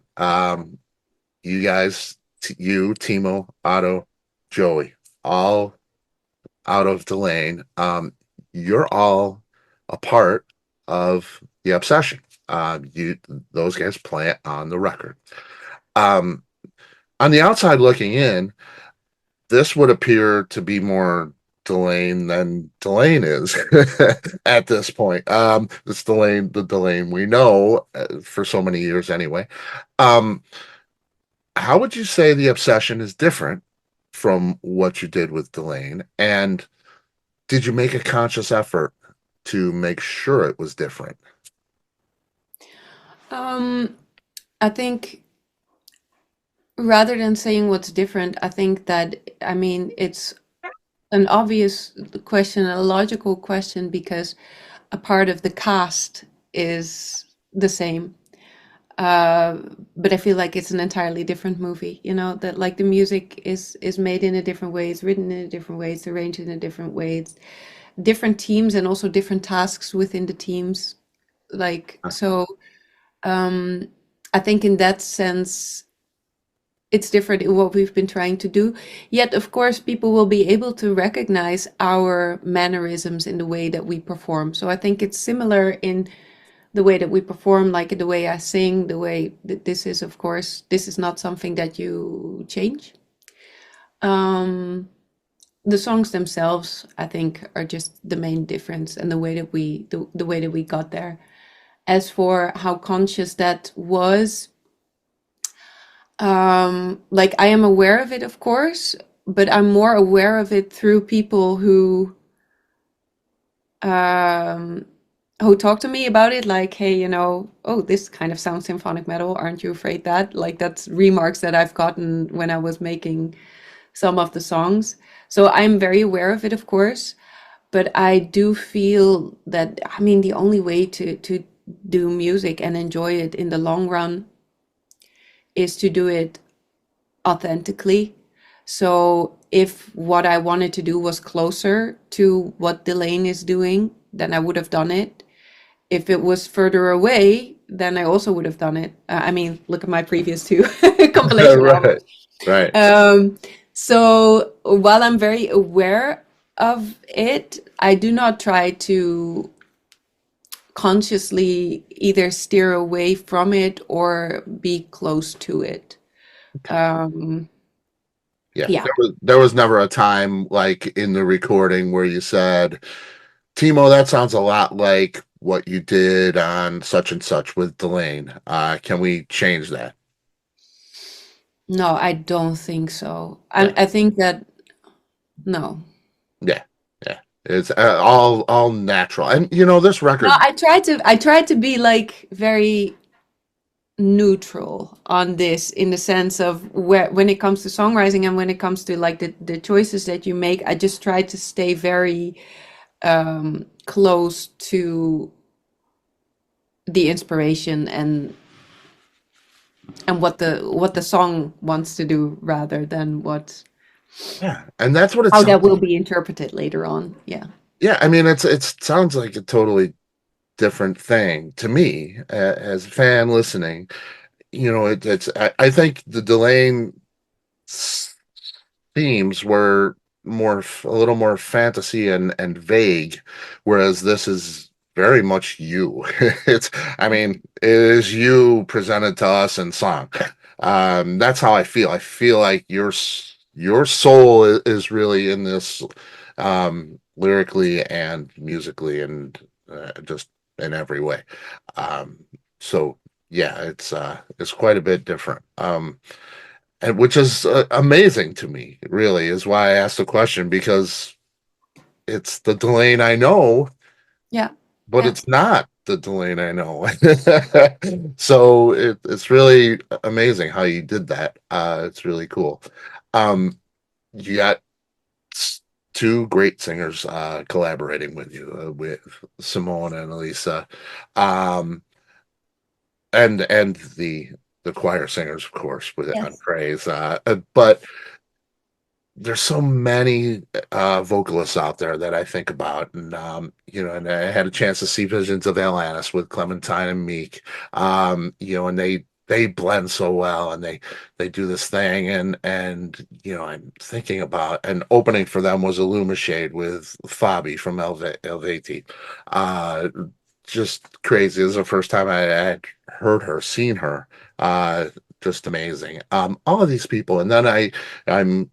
Speaker 1: You guys, you, Timo, Otto, Joey, all out of Delain. You're all a part of the obsession. Those guys play it on the record. Um, on the outside looking in, this would appear to be more Delain than Delain is at this point. It's the Delain we know for so many years anyway. Um, how would you say the obsession is different from what you did with Delain? And did you make a conscious effort to make sure it was different?
Speaker 2: Um, I think rather than saying what's different, I think that, I mean, it's an obvious question, a logical question, because a part of the cast is the same. Uh, but I feel like it's an entirely different movie, that like the music is made in a different way, it's written in a different way, it's arranged in a different way, it's different teams and also different tasks within the teams. Like, so um, I think in that sense, it's different in what we've been trying to do. Yet, of course, people will be able to recognize our mannerisms in the way that we perform. So I think it's similar in the way that we perform, like in the way I sing, the way that this is, of course, this is not something that you change. Um, the songs themselves, I think, are just the main difference and the way that we got there. As for how conscious that was, like I am aware of it, of course, but I'm more aware of it through people um, who talk to me about it, like, hey, oh, this kind of sounds symphonic metal. Aren't you afraid that? Like, that's remarks that I've gotten when I was making some of the songs. So I'm very aware of it, of course, but I do feel that, I mean, the only way to do music and enjoy it in the long run is to do it authentically. So if what I wanted to do was closer to what Delain is doing, then I would have done it. If it was further away, then I also would have done it. I mean, look at my previous two compilation
Speaker 1: Right,
Speaker 2: albums.
Speaker 1: right.
Speaker 2: So while I'm very aware of it, I do not try to consciously either steer away from it or be close to it. Um,
Speaker 1: Yeah,
Speaker 2: yeah.
Speaker 1: there was never a time like in the recording where you said, Timo, that sounds a lot like what you did on such and such with Delane. Can we change that?
Speaker 2: No, I don't think so.
Speaker 1: Yeah,
Speaker 2: I think that no.
Speaker 1: yeah, yeah. It's all natural. And this
Speaker 2: No,
Speaker 1: record,
Speaker 2: I tried to be like very neutral on this in the sense of where when it comes to songwriting and when it comes to like the choices that you make, I just try to stay very close to the inspiration and what the song wants to do rather than what
Speaker 1: Yeah, and that's what it
Speaker 2: how
Speaker 1: sounds.
Speaker 2: that will be interpreted later on. Yeah.
Speaker 1: Yeah, I mean, it sounds like a totally different thing to me as a fan listening. I think the Delane themes were a little more fantasy and vague, whereas this is very much you. I mean, it is you presented to us in song. That's how I feel. I feel like your soul is really in this, lyrically and musically and just in every way. Um, so yeah, it's quite a bit different. And which is amazing to me, really, is why I asked the question, because it's the Delane I know,
Speaker 2: Yeah.
Speaker 1: but
Speaker 2: Yeah.
Speaker 1: it's not the Delane I know. So it's really amazing how you did that. It's really cool. Um, you got two great singers collaborating with you, with Simone and Alissa, um, and the choir singers, of course, with on
Speaker 2: Yes.
Speaker 1: praise. But there's so many vocalists out there that I think about, and and I had a chance to see Visions of Alanis with Clementine and Meek, and they blend so well, and they do this thing, and I'm thinking about, and opening for them was Illumashade with Fabi from Helveti. uh, just crazy. This is the first time I had heard her, seen her. Just amazing. All of these people, and then I'm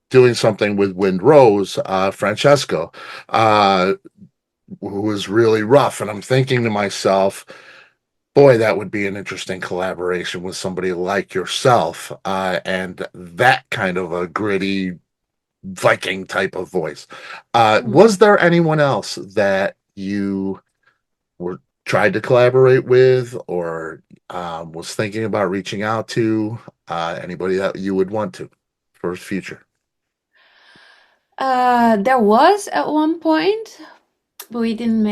Speaker 1: doing something with Wind Rose, Francesco, uh, who was really rough. And I'm thinking to myself, boy, that would be an interesting collaboration with somebody like yourself, and that kind of a gritty Viking type of voice.
Speaker 2: Mm.
Speaker 1: Was there anyone else that you were tried to collaborate with, or was thinking about reaching out to? Anybody that you would want to for future?
Speaker 2: There was at one point, but we couldn't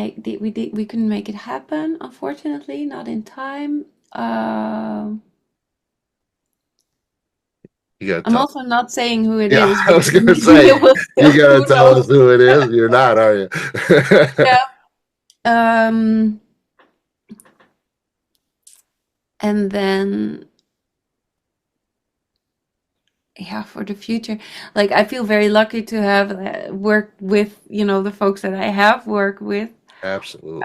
Speaker 2: make it happen, unfortunately, not in time.
Speaker 1: You gotta
Speaker 2: I'm
Speaker 1: tell.
Speaker 2: also not saying who it
Speaker 1: Yeah,
Speaker 2: is
Speaker 1: I
Speaker 2: because
Speaker 1: was gonna
Speaker 2: maybe
Speaker 1: say,
Speaker 2: it will still,
Speaker 1: you gotta
Speaker 2: who
Speaker 1: tell us
Speaker 2: knows?
Speaker 1: who it is. You're not, are you?
Speaker 2: Yeah. Um, and then yeah, for the future, like I feel very lucky to have worked with, the folks that I have worked with.
Speaker 1: Absolutely.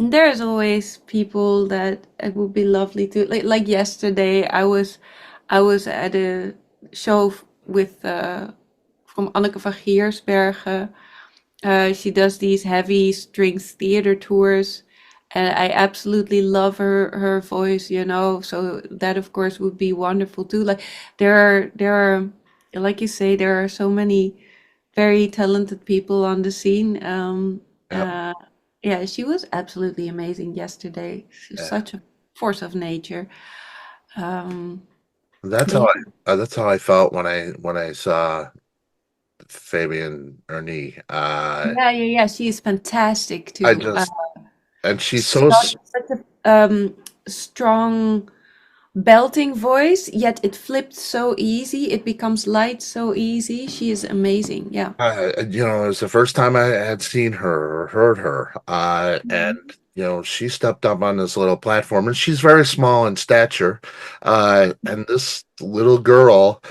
Speaker 2: There's always people that it would be lovely to like yesterday I was at a show with from Anneke van Giersbergen. She does these heavy strings theater tours, and I absolutely love her voice, So that of course would be wonderful too. Like there are like you say, there are so many very talented people on the scene.
Speaker 1: Yep.
Speaker 2: Yeah, she was absolutely amazing yesterday. She's
Speaker 1: Yeah.
Speaker 2: such a force of nature. Um,
Speaker 1: That's
Speaker 2: but
Speaker 1: how
Speaker 2: yeah,
Speaker 1: that's how I felt when I saw Fabian Ernie.
Speaker 2: yeah, yeah, yeah. She is fantastic
Speaker 1: I
Speaker 2: too.
Speaker 1: just and she's so
Speaker 2: Such a strong belting voice, yet it flipped so easy. It becomes light so easy. She is amazing. Yeah.
Speaker 1: it was the first time I had seen her or heard her. And
Speaker 2: Mhm.
Speaker 1: she stepped up on this little platform, and she's very small in stature. And this little girl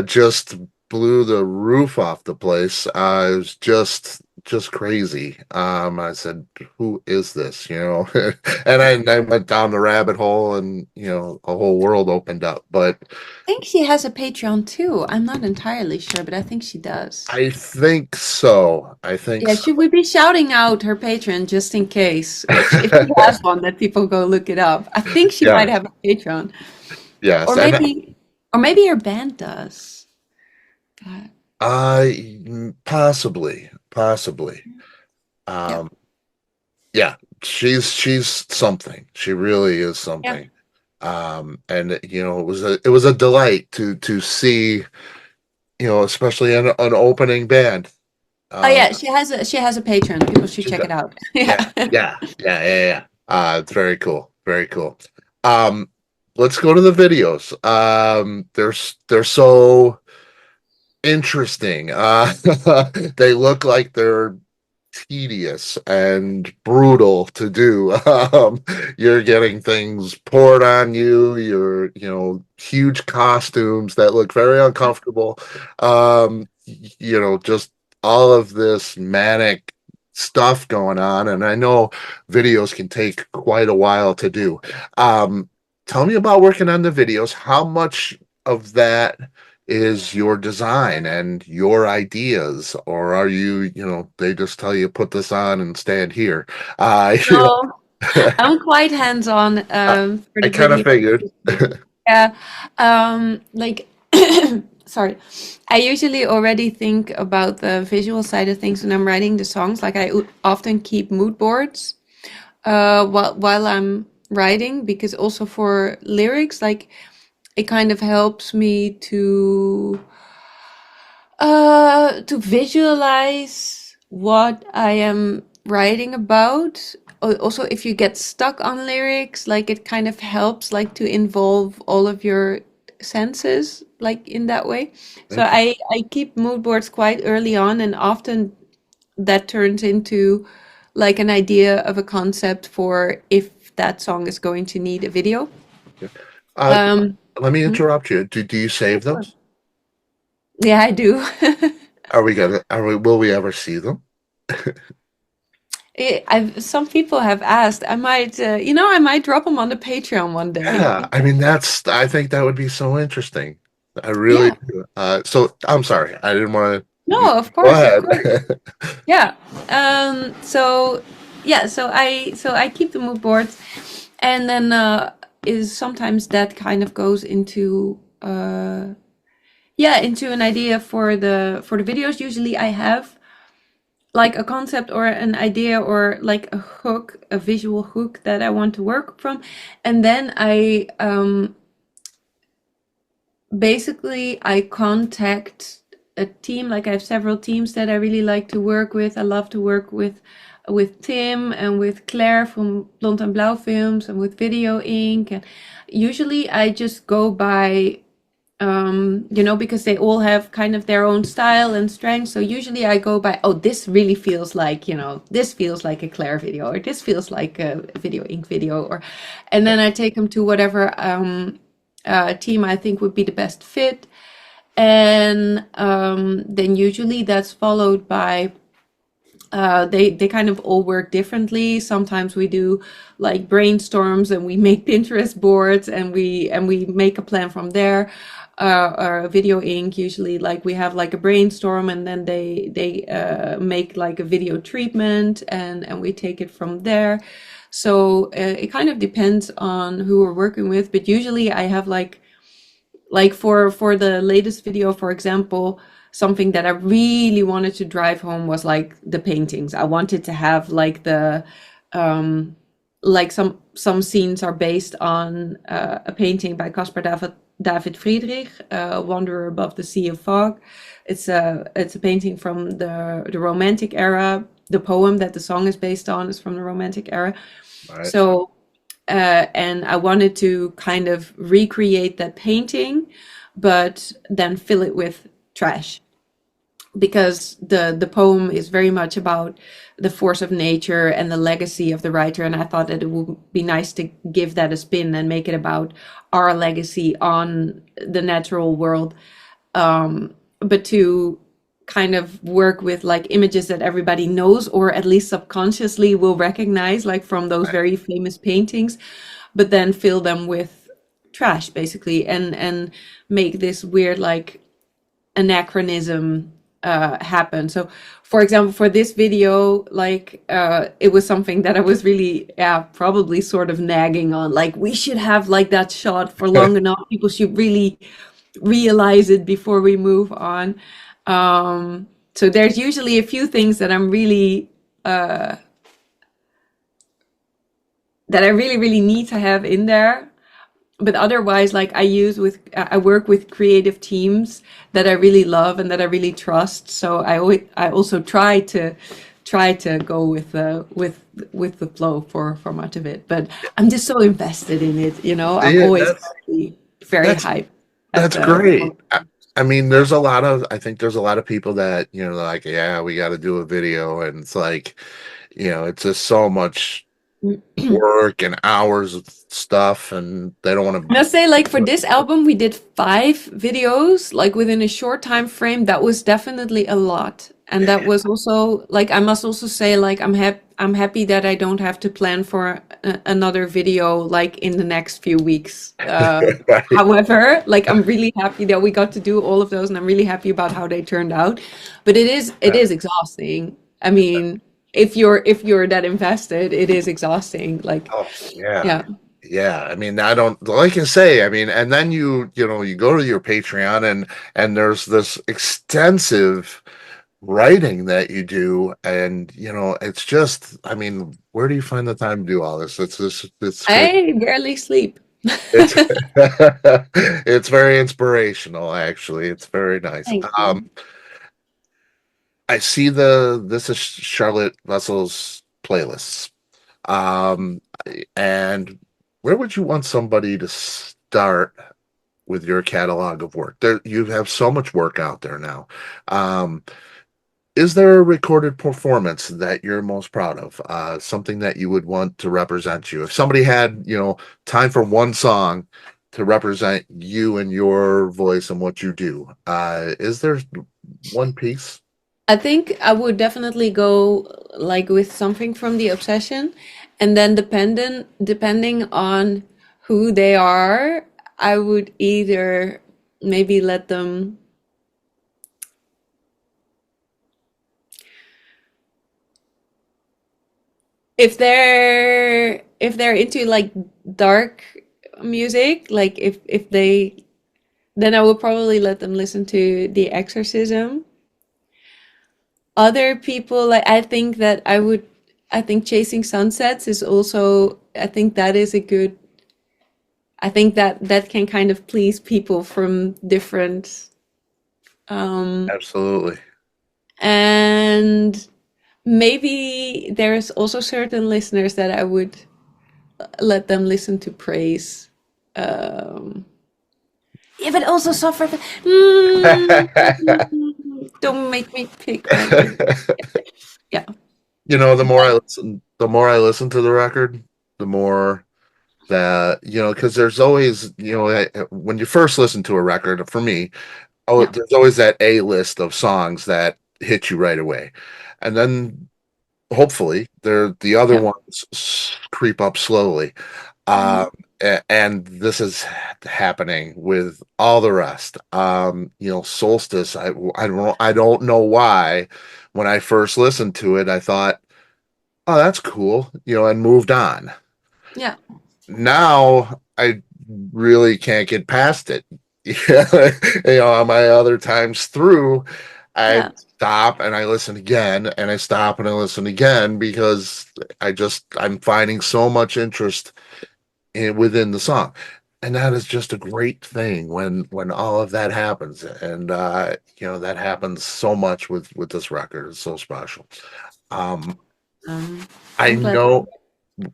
Speaker 1: just blew the roof off the place. It was just crazy. I said, "Who is this?" And I went down the rabbit hole, and a whole world opened up. But
Speaker 2: I think she has a Patreon too. I'm not entirely sure, but I think she does.
Speaker 1: I think so. I think
Speaker 2: Yeah,
Speaker 1: so.
Speaker 2: should we be shouting out her Patreon just in case? If she has one, that people go look it up. I think she might
Speaker 1: Yes,
Speaker 2: have a Patreon.
Speaker 1: yes,
Speaker 2: Or
Speaker 1: and
Speaker 2: maybe her band does. But
Speaker 1: possibly.
Speaker 2: yeah.
Speaker 1: Um, yeah, she's something. She really is
Speaker 2: Yeah.
Speaker 1: something. And it was a delight to see, especially an opening band,
Speaker 2: Oh yeah, she has a Patreon. People should
Speaker 1: She
Speaker 2: check
Speaker 1: does.
Speaker 2: it out.
Speaker 1: Yeah,
Speaker 2: Yeah.
Speaker 1: yeah. It's very cool. Very cool. Um, let's go to the videos. They're so interesting. They look like they're tedious and brutal to do. You're getting things poured on you. Huge costumes that look very uncomfortable. Just all of this manic stuff going on. And I know videos can take quite a while to do. Um, Tell me about working on the videos. How much of that is your design and your ideas, or are they just tell you put this on and stand here?
Speaker 2: No, I'm quite hands-on
Speaker 1: I,
Speaker 2: for
Speaker 1: I
Speaker 2: the
Speaker 1: kind of
Speaker 2: video.
Speaker 1: figured.
Speaker 2: Yeah. Like sorry. I usually already think about the visual side of things when I'm writing the songs. Like I often keep mood boards while I'm writing, because also for lyrics, like it kind of helps me to visualize what I am writing about. Also, if you get stuck on lyrics, like it kind of helps like to involve all of your senses like in that way. So I keep mood boards quite early on, and often that turns into like an idea of a concept for if that song is going to need a video.
Speaker 1: uh,
Speaker 2: Um,
Speaker 1: Let me
Speaker 2: mhm,
Speaker 1: interrupt you. Do you save
Speaker 2: of course.
Speaker 1: those?
Speaker 2: Yeah, I do.
Speaker 1: Will we ever see them?
Speaker 2: Some people have asked. I might drop them on the Patreon one day.
Speaker 1: Yeah, I mean I think that would be so interesting. I really
Speaker 2: Yeah.
Speaker 1: do. So I'm sorry, I didn't want to.
Speaker 2: No, of
Speaker 1: Go
Speaker 2: course, of course.
Speaker 1: ahead.
Speaker 2: Yeah. So yeah, so I keep the mood boards, and then is sometimes that kind of goes into into an idea for the videos. Usually I have like a concept or an idea or like a hook, a visual hook that I want to work from, and then I contact a team. Like I have several teams that I really like to work with. I love to work with Tim and with Claire from Blond and Blauw Films and with Video Inc. And usually I just go by because they all have kind of their own style and strength. So usually I go by, oh, this really feels like, this feels like a Claire video, or this feels like a Video Inc. video, and then I take them to whatever team I think would be the best fit. And then usually that's followed by they kind of all work differently. Sometimes we do like brainstorms and we make Pinterest boards and we make a plan from there. Video Inc. usually like we have like a brainstorm, and then they make like a video treatment, and we take it from there. So it kind of depends on who we're working with, but usually I have like for the latest video, for example, something that I really wanted to drive home was like the paintings. I wanted to have like like some scenes are based on a painting by Caspar David Friedrich, Wanderer Above the Sea of Fog. It's a painting from the Romantic era. The poem that the song is based on is from the Romantic era.
Speaker 1: All right.
Speaker 2: So and I wanted to kind of recreate that painting, but then fill it with trash, because the poem is very much about the force of nature and the legacy of the writer, and I thought that it would be nice to give that a spin and make it about our legacy on the natural world, but to kind of work with like images that everybody knows or at least subconsciously will recognize, like from those very famous paintings, but then fill them with trash basically, and make this weird like anachronism happen. So for example, for this video, like it was something that I was really probably sort of nagging on, like we should have like that shot for long enough, people should really realize it before we move on. So there's usually a few things that I'm really that I really need to have in there. but otherwise, like I work with creative teams that I really love and that I really trust. So I also try to go with the flow for much of it. But I'm just so invested in it, you know. I'm
Speaker 1: Yeah,
Speaker 2: always very
Speaker 1: that's
Speaker 2: hyped at
Speaker 1: that's
Speaker 2: the
Speaker 1: great.
Speaker 2: moment.
Speaker 1: I mean, there's a lot of I think there's a lot of people that, like, yeah, we got to do a video, and it's like, it's just so much work and hours of stuff, and they don't want
Speaker 2: And I say, like, for
Speaker 1: to.
Speaker 2: this album, we did 5 videos, like within a short time frame. That was definitely a lot. And that was also, like, I must also say, like, I'm happy that I don't have to plan for another video, like, in the next few weeks.
Speaker 1: Right.
Speaker 2: However, like, I'm really happy that we got to do all of those, and I'm really happy about how they turned out. But it
Speaker 1: Yeah.
Speaker 2: is exhausting. I mean, if you're that invested, it is exhausting. Like,
Speaker 1: Oh, yeah.
Speaker 2: yeah.
Speaker 1: Yeah. I mean, I don't like you say, I mean, and then you go to your Patreon, and there's this extensive writing that you do, and it's just, I mean, where do you find the time to do all this? It's crazy.
Speaker 2: I barely sleep.
Speaker 1: It's it's very inspirational, actually. It's very nice.
Speaker 2: Thank you.
Speaker 1: I see this is Charlotte Wessels playlists. Um, and where would you want somebody to start with your catalog of work? There, you have so much work out there now. Um, is there a recorded performance that you're most proud of? Something that you would want to represent you? If somebody had, time for one song to represent you and your voice and what you do, is there one piece?
Speaker 2: I think I would definitely go like with something from the obsession, and then depending on who they are, I would either maybe let them, if they're into like dark music, like if they, then I would probably let them listen to The Exorcism. Other people, like I think Chasing Sunsets is also, I think that is a good, I think that that can kind of please people from different, um,
Speaker 1: Absolutely.
Speaker 2: and maybe there's also certain listeners that I would let them listen to praise. Um, yeah, but also suffer. Don't make me pick one. Yeah,
Speaker 1: The more I listen to the record, the more that, because there's always, when you first listen to a record, for me, oh,
Speaker 2: yeah,
Speaker 1: there's always that A list of songs that hit you right away. And then hopefully the other
Speaker 2: yeah.
Speaker 1: ones creep up slowly.
Speaker 2: Mhm.
Speaker 1: Um, and this is happening with all the rest. Solstice. I don't know why. When I first listened to it, I thought, "Oh, that's cool," and moved on.
Speaker 2: Yeah,
Speaker 1: Now I really can't get past it. On my other times through, I
Speaker 2: yeah,
Speaker 1: stop and I listen again, and I stop and I listen again, because I'm finding so much interest within the song. And that is just a great thing when all of that happens. And that happens so much with this record. It's so special. Um, I
Speaker 2: I'm glad.
Speaker 1: know,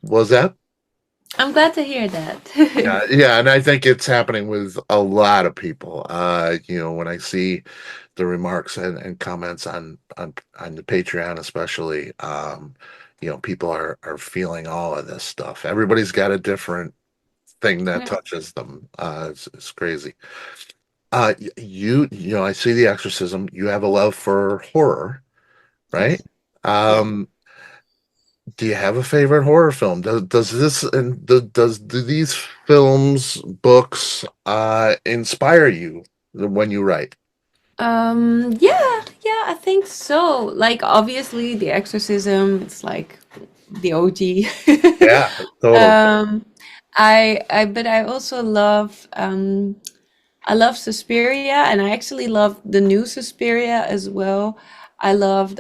Speaker 1: was that?
Speaker 2: I'm glad to hear that.
Speaker 1: Yeah, and I think it's happening with a lot of people. When I see the remarks and comments on the Patreon, especially, people are feeling all of this stuff. Everybody's got a different thing that
Speaker 2: Yeah.
Speaker 1: touches them. It's crazy. I see the exorcism. You have a love for horror, right?
Speaker 2: Yes. Yeah.
Speaker 1: Um, do you have a favorite horror film? Does this and do these films, books, inspire you when you write?
Speaker 2: Yeah, yeah, I think so. Like, obviously, The Exorcism, it's like the OG.
Speaker 1: Yeah, totally.
Speaker 2: Um, but I also love, I love Suspiria, and I actually love the new Suspiria as well. I love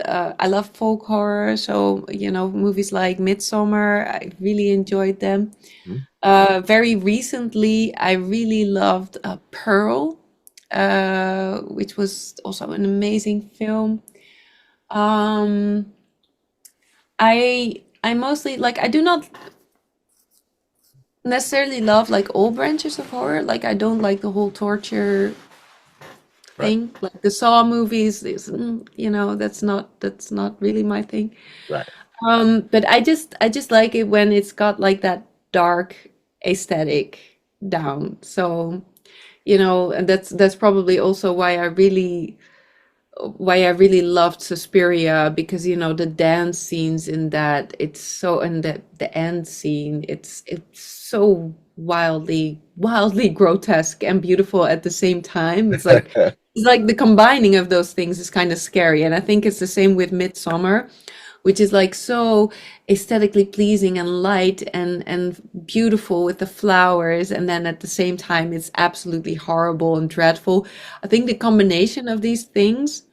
Speaker 2: folk horror, so movies like Midsummer, I really enjoyed them.
Speaker 1: Mhm.
Speaker 2: Very recently, I really loved Pearl, which was also an amazing film. Um, I mostly like I do not necessarily love like all branches of horror. Like I don't like the whole torture
Speaker 1: Right.
Speaker 2: thing. Like the Saw movies is that's not really my thing.
Speaker 1: Right.
Speaker 2: But I just like it when it's got like that dark aesthetic down. So, and that's probably also why I really loved Suspiria, because the dance scenes in that, it's so, and the end scene, it's so wildly grotesque and beautiful at the same time. It's like the combining of those things is kind of scary. And I think it's the same with Midsummer, which is like so aesthetically pleasing and light and beautiful with the flowers, and then at the same time it's absolutely horrible and dreadful. I think the combination of these things,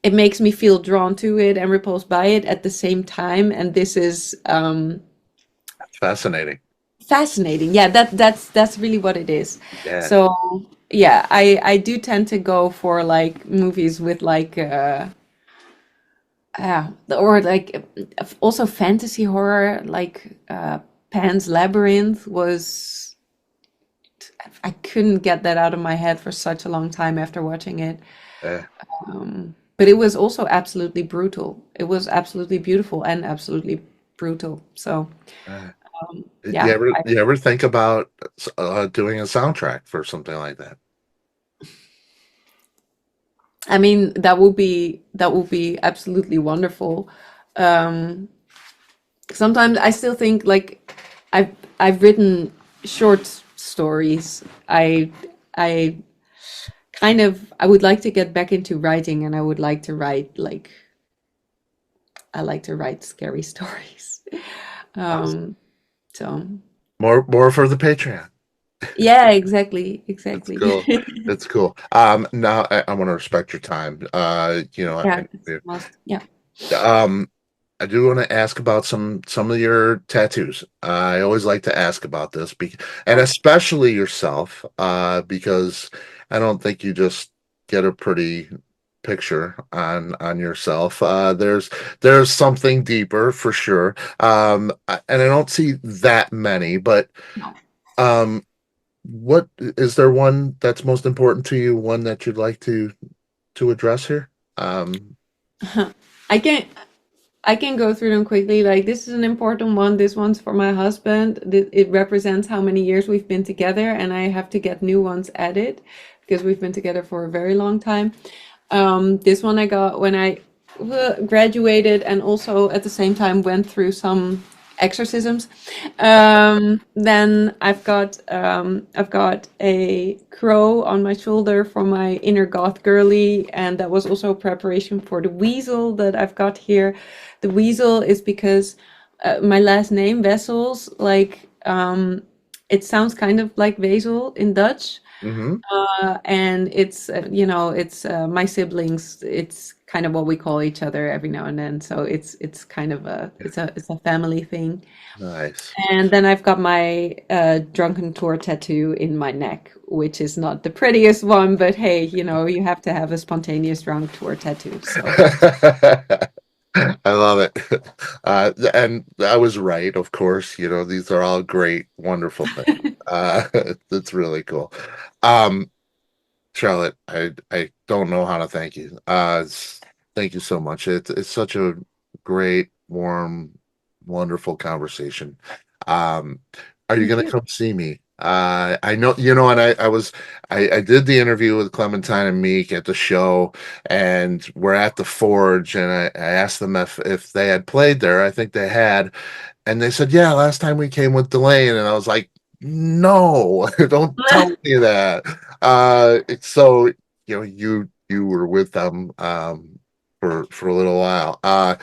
Speaker 2: it makes me feel drawn to it and repulsed by it at the same time, and this is
Speaker 1: Fascinating.
Speaker 2: fascinating. Yeah, that's really what it is.
Speaker 1: Yeah.
Speaker 2: So yeah, I do tend to go for like movies with like or like also fantasy horror, like Pan's Labyrinth was, I couldn't get that out of my head for such a long time after watching it.
Speaker 1: Yeah.
Speaker 2: But it was also absolutely brutal. It was absolutely beautiful and absolutely brutal. So
Speaker 1: Yeah.
Speaker 2: yeah,
Speaker 1: You ever think about doing a soundtrack for something like that?
Speaker 2: I mean that would be absolutely wonderful. Um, Sometimes I still think like I've written short stories. I kind of I would like to get back into writing, and I would like to write like I like to write scary stories.
Speaker 1: Awesome.
Speaker 2: Um, so
Speaker 1: More for the Patreon.
Speaker 2: yeah, exactly,
Speaker 1: That's
Speaker 2: exactly.
Speaker 1: cool. That's cool. Now I want to respect your time.
Speaker 2: Yeah, it's most, yeah.
Speaker 1: Um, I do want to ask about some of your tattoos. I always like to ask about this, and
Speaker 2: Sure.
Speaker 1: especially yourself, because I don't think you just get a pretty picture on yourself. There's something deeper for sure. And I don't see that many, but
Speaker 2: No.
Speaker 1: um, what is there one that's most important to you? One that you'd like to address here? Um,
Speaker 2: I can I can go through them quickly. Like this is an important one. This one's for my husband. It represents how many years we've been together, and I have to get new ones added because we've been together for a very long time. This one I got when I graduated, and also at the same time went through some exorcisms. Then I've got a crow on my shoulder for my inner goth girly, and that was also preparation for the weasel that I've got here. The weasel is because my last name Wessels, like it sounds kind of like Wezel in Dutch.
Speaker 1: mhm.
Speaker 2: And it's my siblings. It's kind of what we call each other every now and then. So it's kind of a family thing.
Speaker 1: Nice.
Speaker 2: And then I've got my drunken tour tattoo in my neck, which is not the prettiest one, but hey, you have to have a spontaneous drunk tour tattoo. So
Speaker 1: I love it. And I was right, of course. These are all great, wonderful things. Uh, it's really cool. Um, Charlotte, I don't know how to thank you. Thank you so much. It's such a great, warm, wonderful conversation. Um, are you
Speaker 2: thank
Speaker 1: gonna
Speaker 2: you.
Speaker 1: come see me? I know, and I did the interview with Clementine and Meek at the show, and we're at the Forge, and I asked them if they had played there. I think they had, and they said, yeah, last time we came with Delain, and I was like, no, don't tell me that. So you were with them for a little while. Are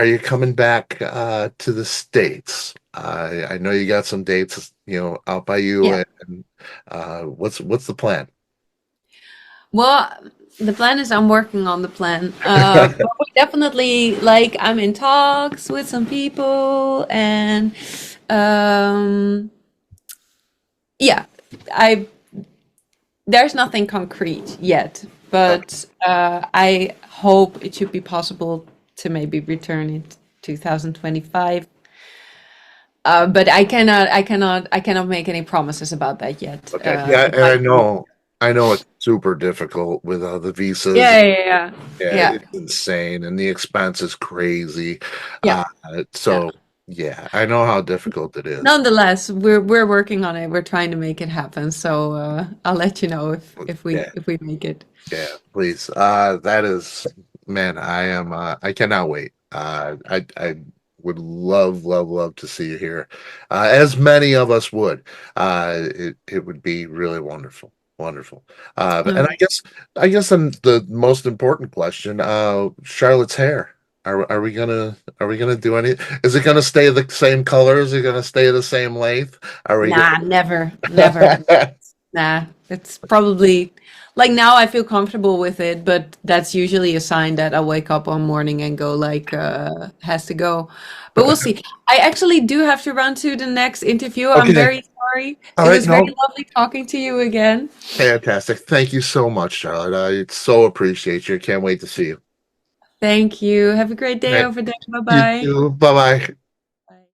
Speaker 1: you coming back to the States? I know you got some dates, out by you,
Speaker 2: Yeah.
Speaker 1: and what's the plan?
Speaker 2: Well, The plan is I'm working on the plan. But we definitely like I'm in talks with some people and um yeah, I there's nothing concrete yet, but I hope it should be possible to maybe return in 2025. But I cannot make any promises about that yet.
Speaker 1: Okay. Yeah,
Speaker 2: It
Speaker 1: and
Speaker 2: might be.
Speaker 1: I know it's super difficult with the visas.
Speaker 2: Yeah, yeah, yeah,
Speaker 1: Yeah,
Speaker 2: yeah,
Speaker 1: it's insane, and the expense is crazy.
Speaker 2: yeah,
Speaker 1: Uh,
Speaker 2: yeah.
Speaker 1: so yeah, I know how difficult it is.
Speaker 2: Nonetheless, we're working on it. We're trying to make it happen. So I'll let you know
Speaker 1: Yeah,
Speaker 2: if we make it.
Speaker 1: yeah, please. That is, man, I am. I cannot wait. I would love to see you here, as many of us would. It would be really wonderful, wonderful. And
Speaker 2: Um,
Speaker 1: I guess then the most important question, Charlotte's hair. Are we gonna do any? Is it gonna stay the same color? Is it gonna stay the same length? Are we
Speaker 2: nah, never, never.
Speaker 1: gonna?
Speaker 2: Nah, it's probably like now I feel comfortable with it, but that's usually a sign that I'll wake up one morning and go like has to go. But we'll see. I actually do have to run to the next interview. I'm
Speaker 1: Okay.
Speaker 2: very sorry.
Speaker 1: All
Speaker 2: It
Speaker 1: right.
Speaker 2: was very
Speaker 1: No.
Speaker 2: lovely talking to you again.
Speaker 1: Fantastic. Thank you so much, Charlotte. I so appreciate you. Can't wait to see you.
Speaker 2: Thank you. Have a great
Speaker 1: All
Speaker 2: day
Speaker 1: right.
Speaker 2: over there. Bye
Speaker 1: You
Speaker 2: bye.
Speaker 1: too. Bye bye.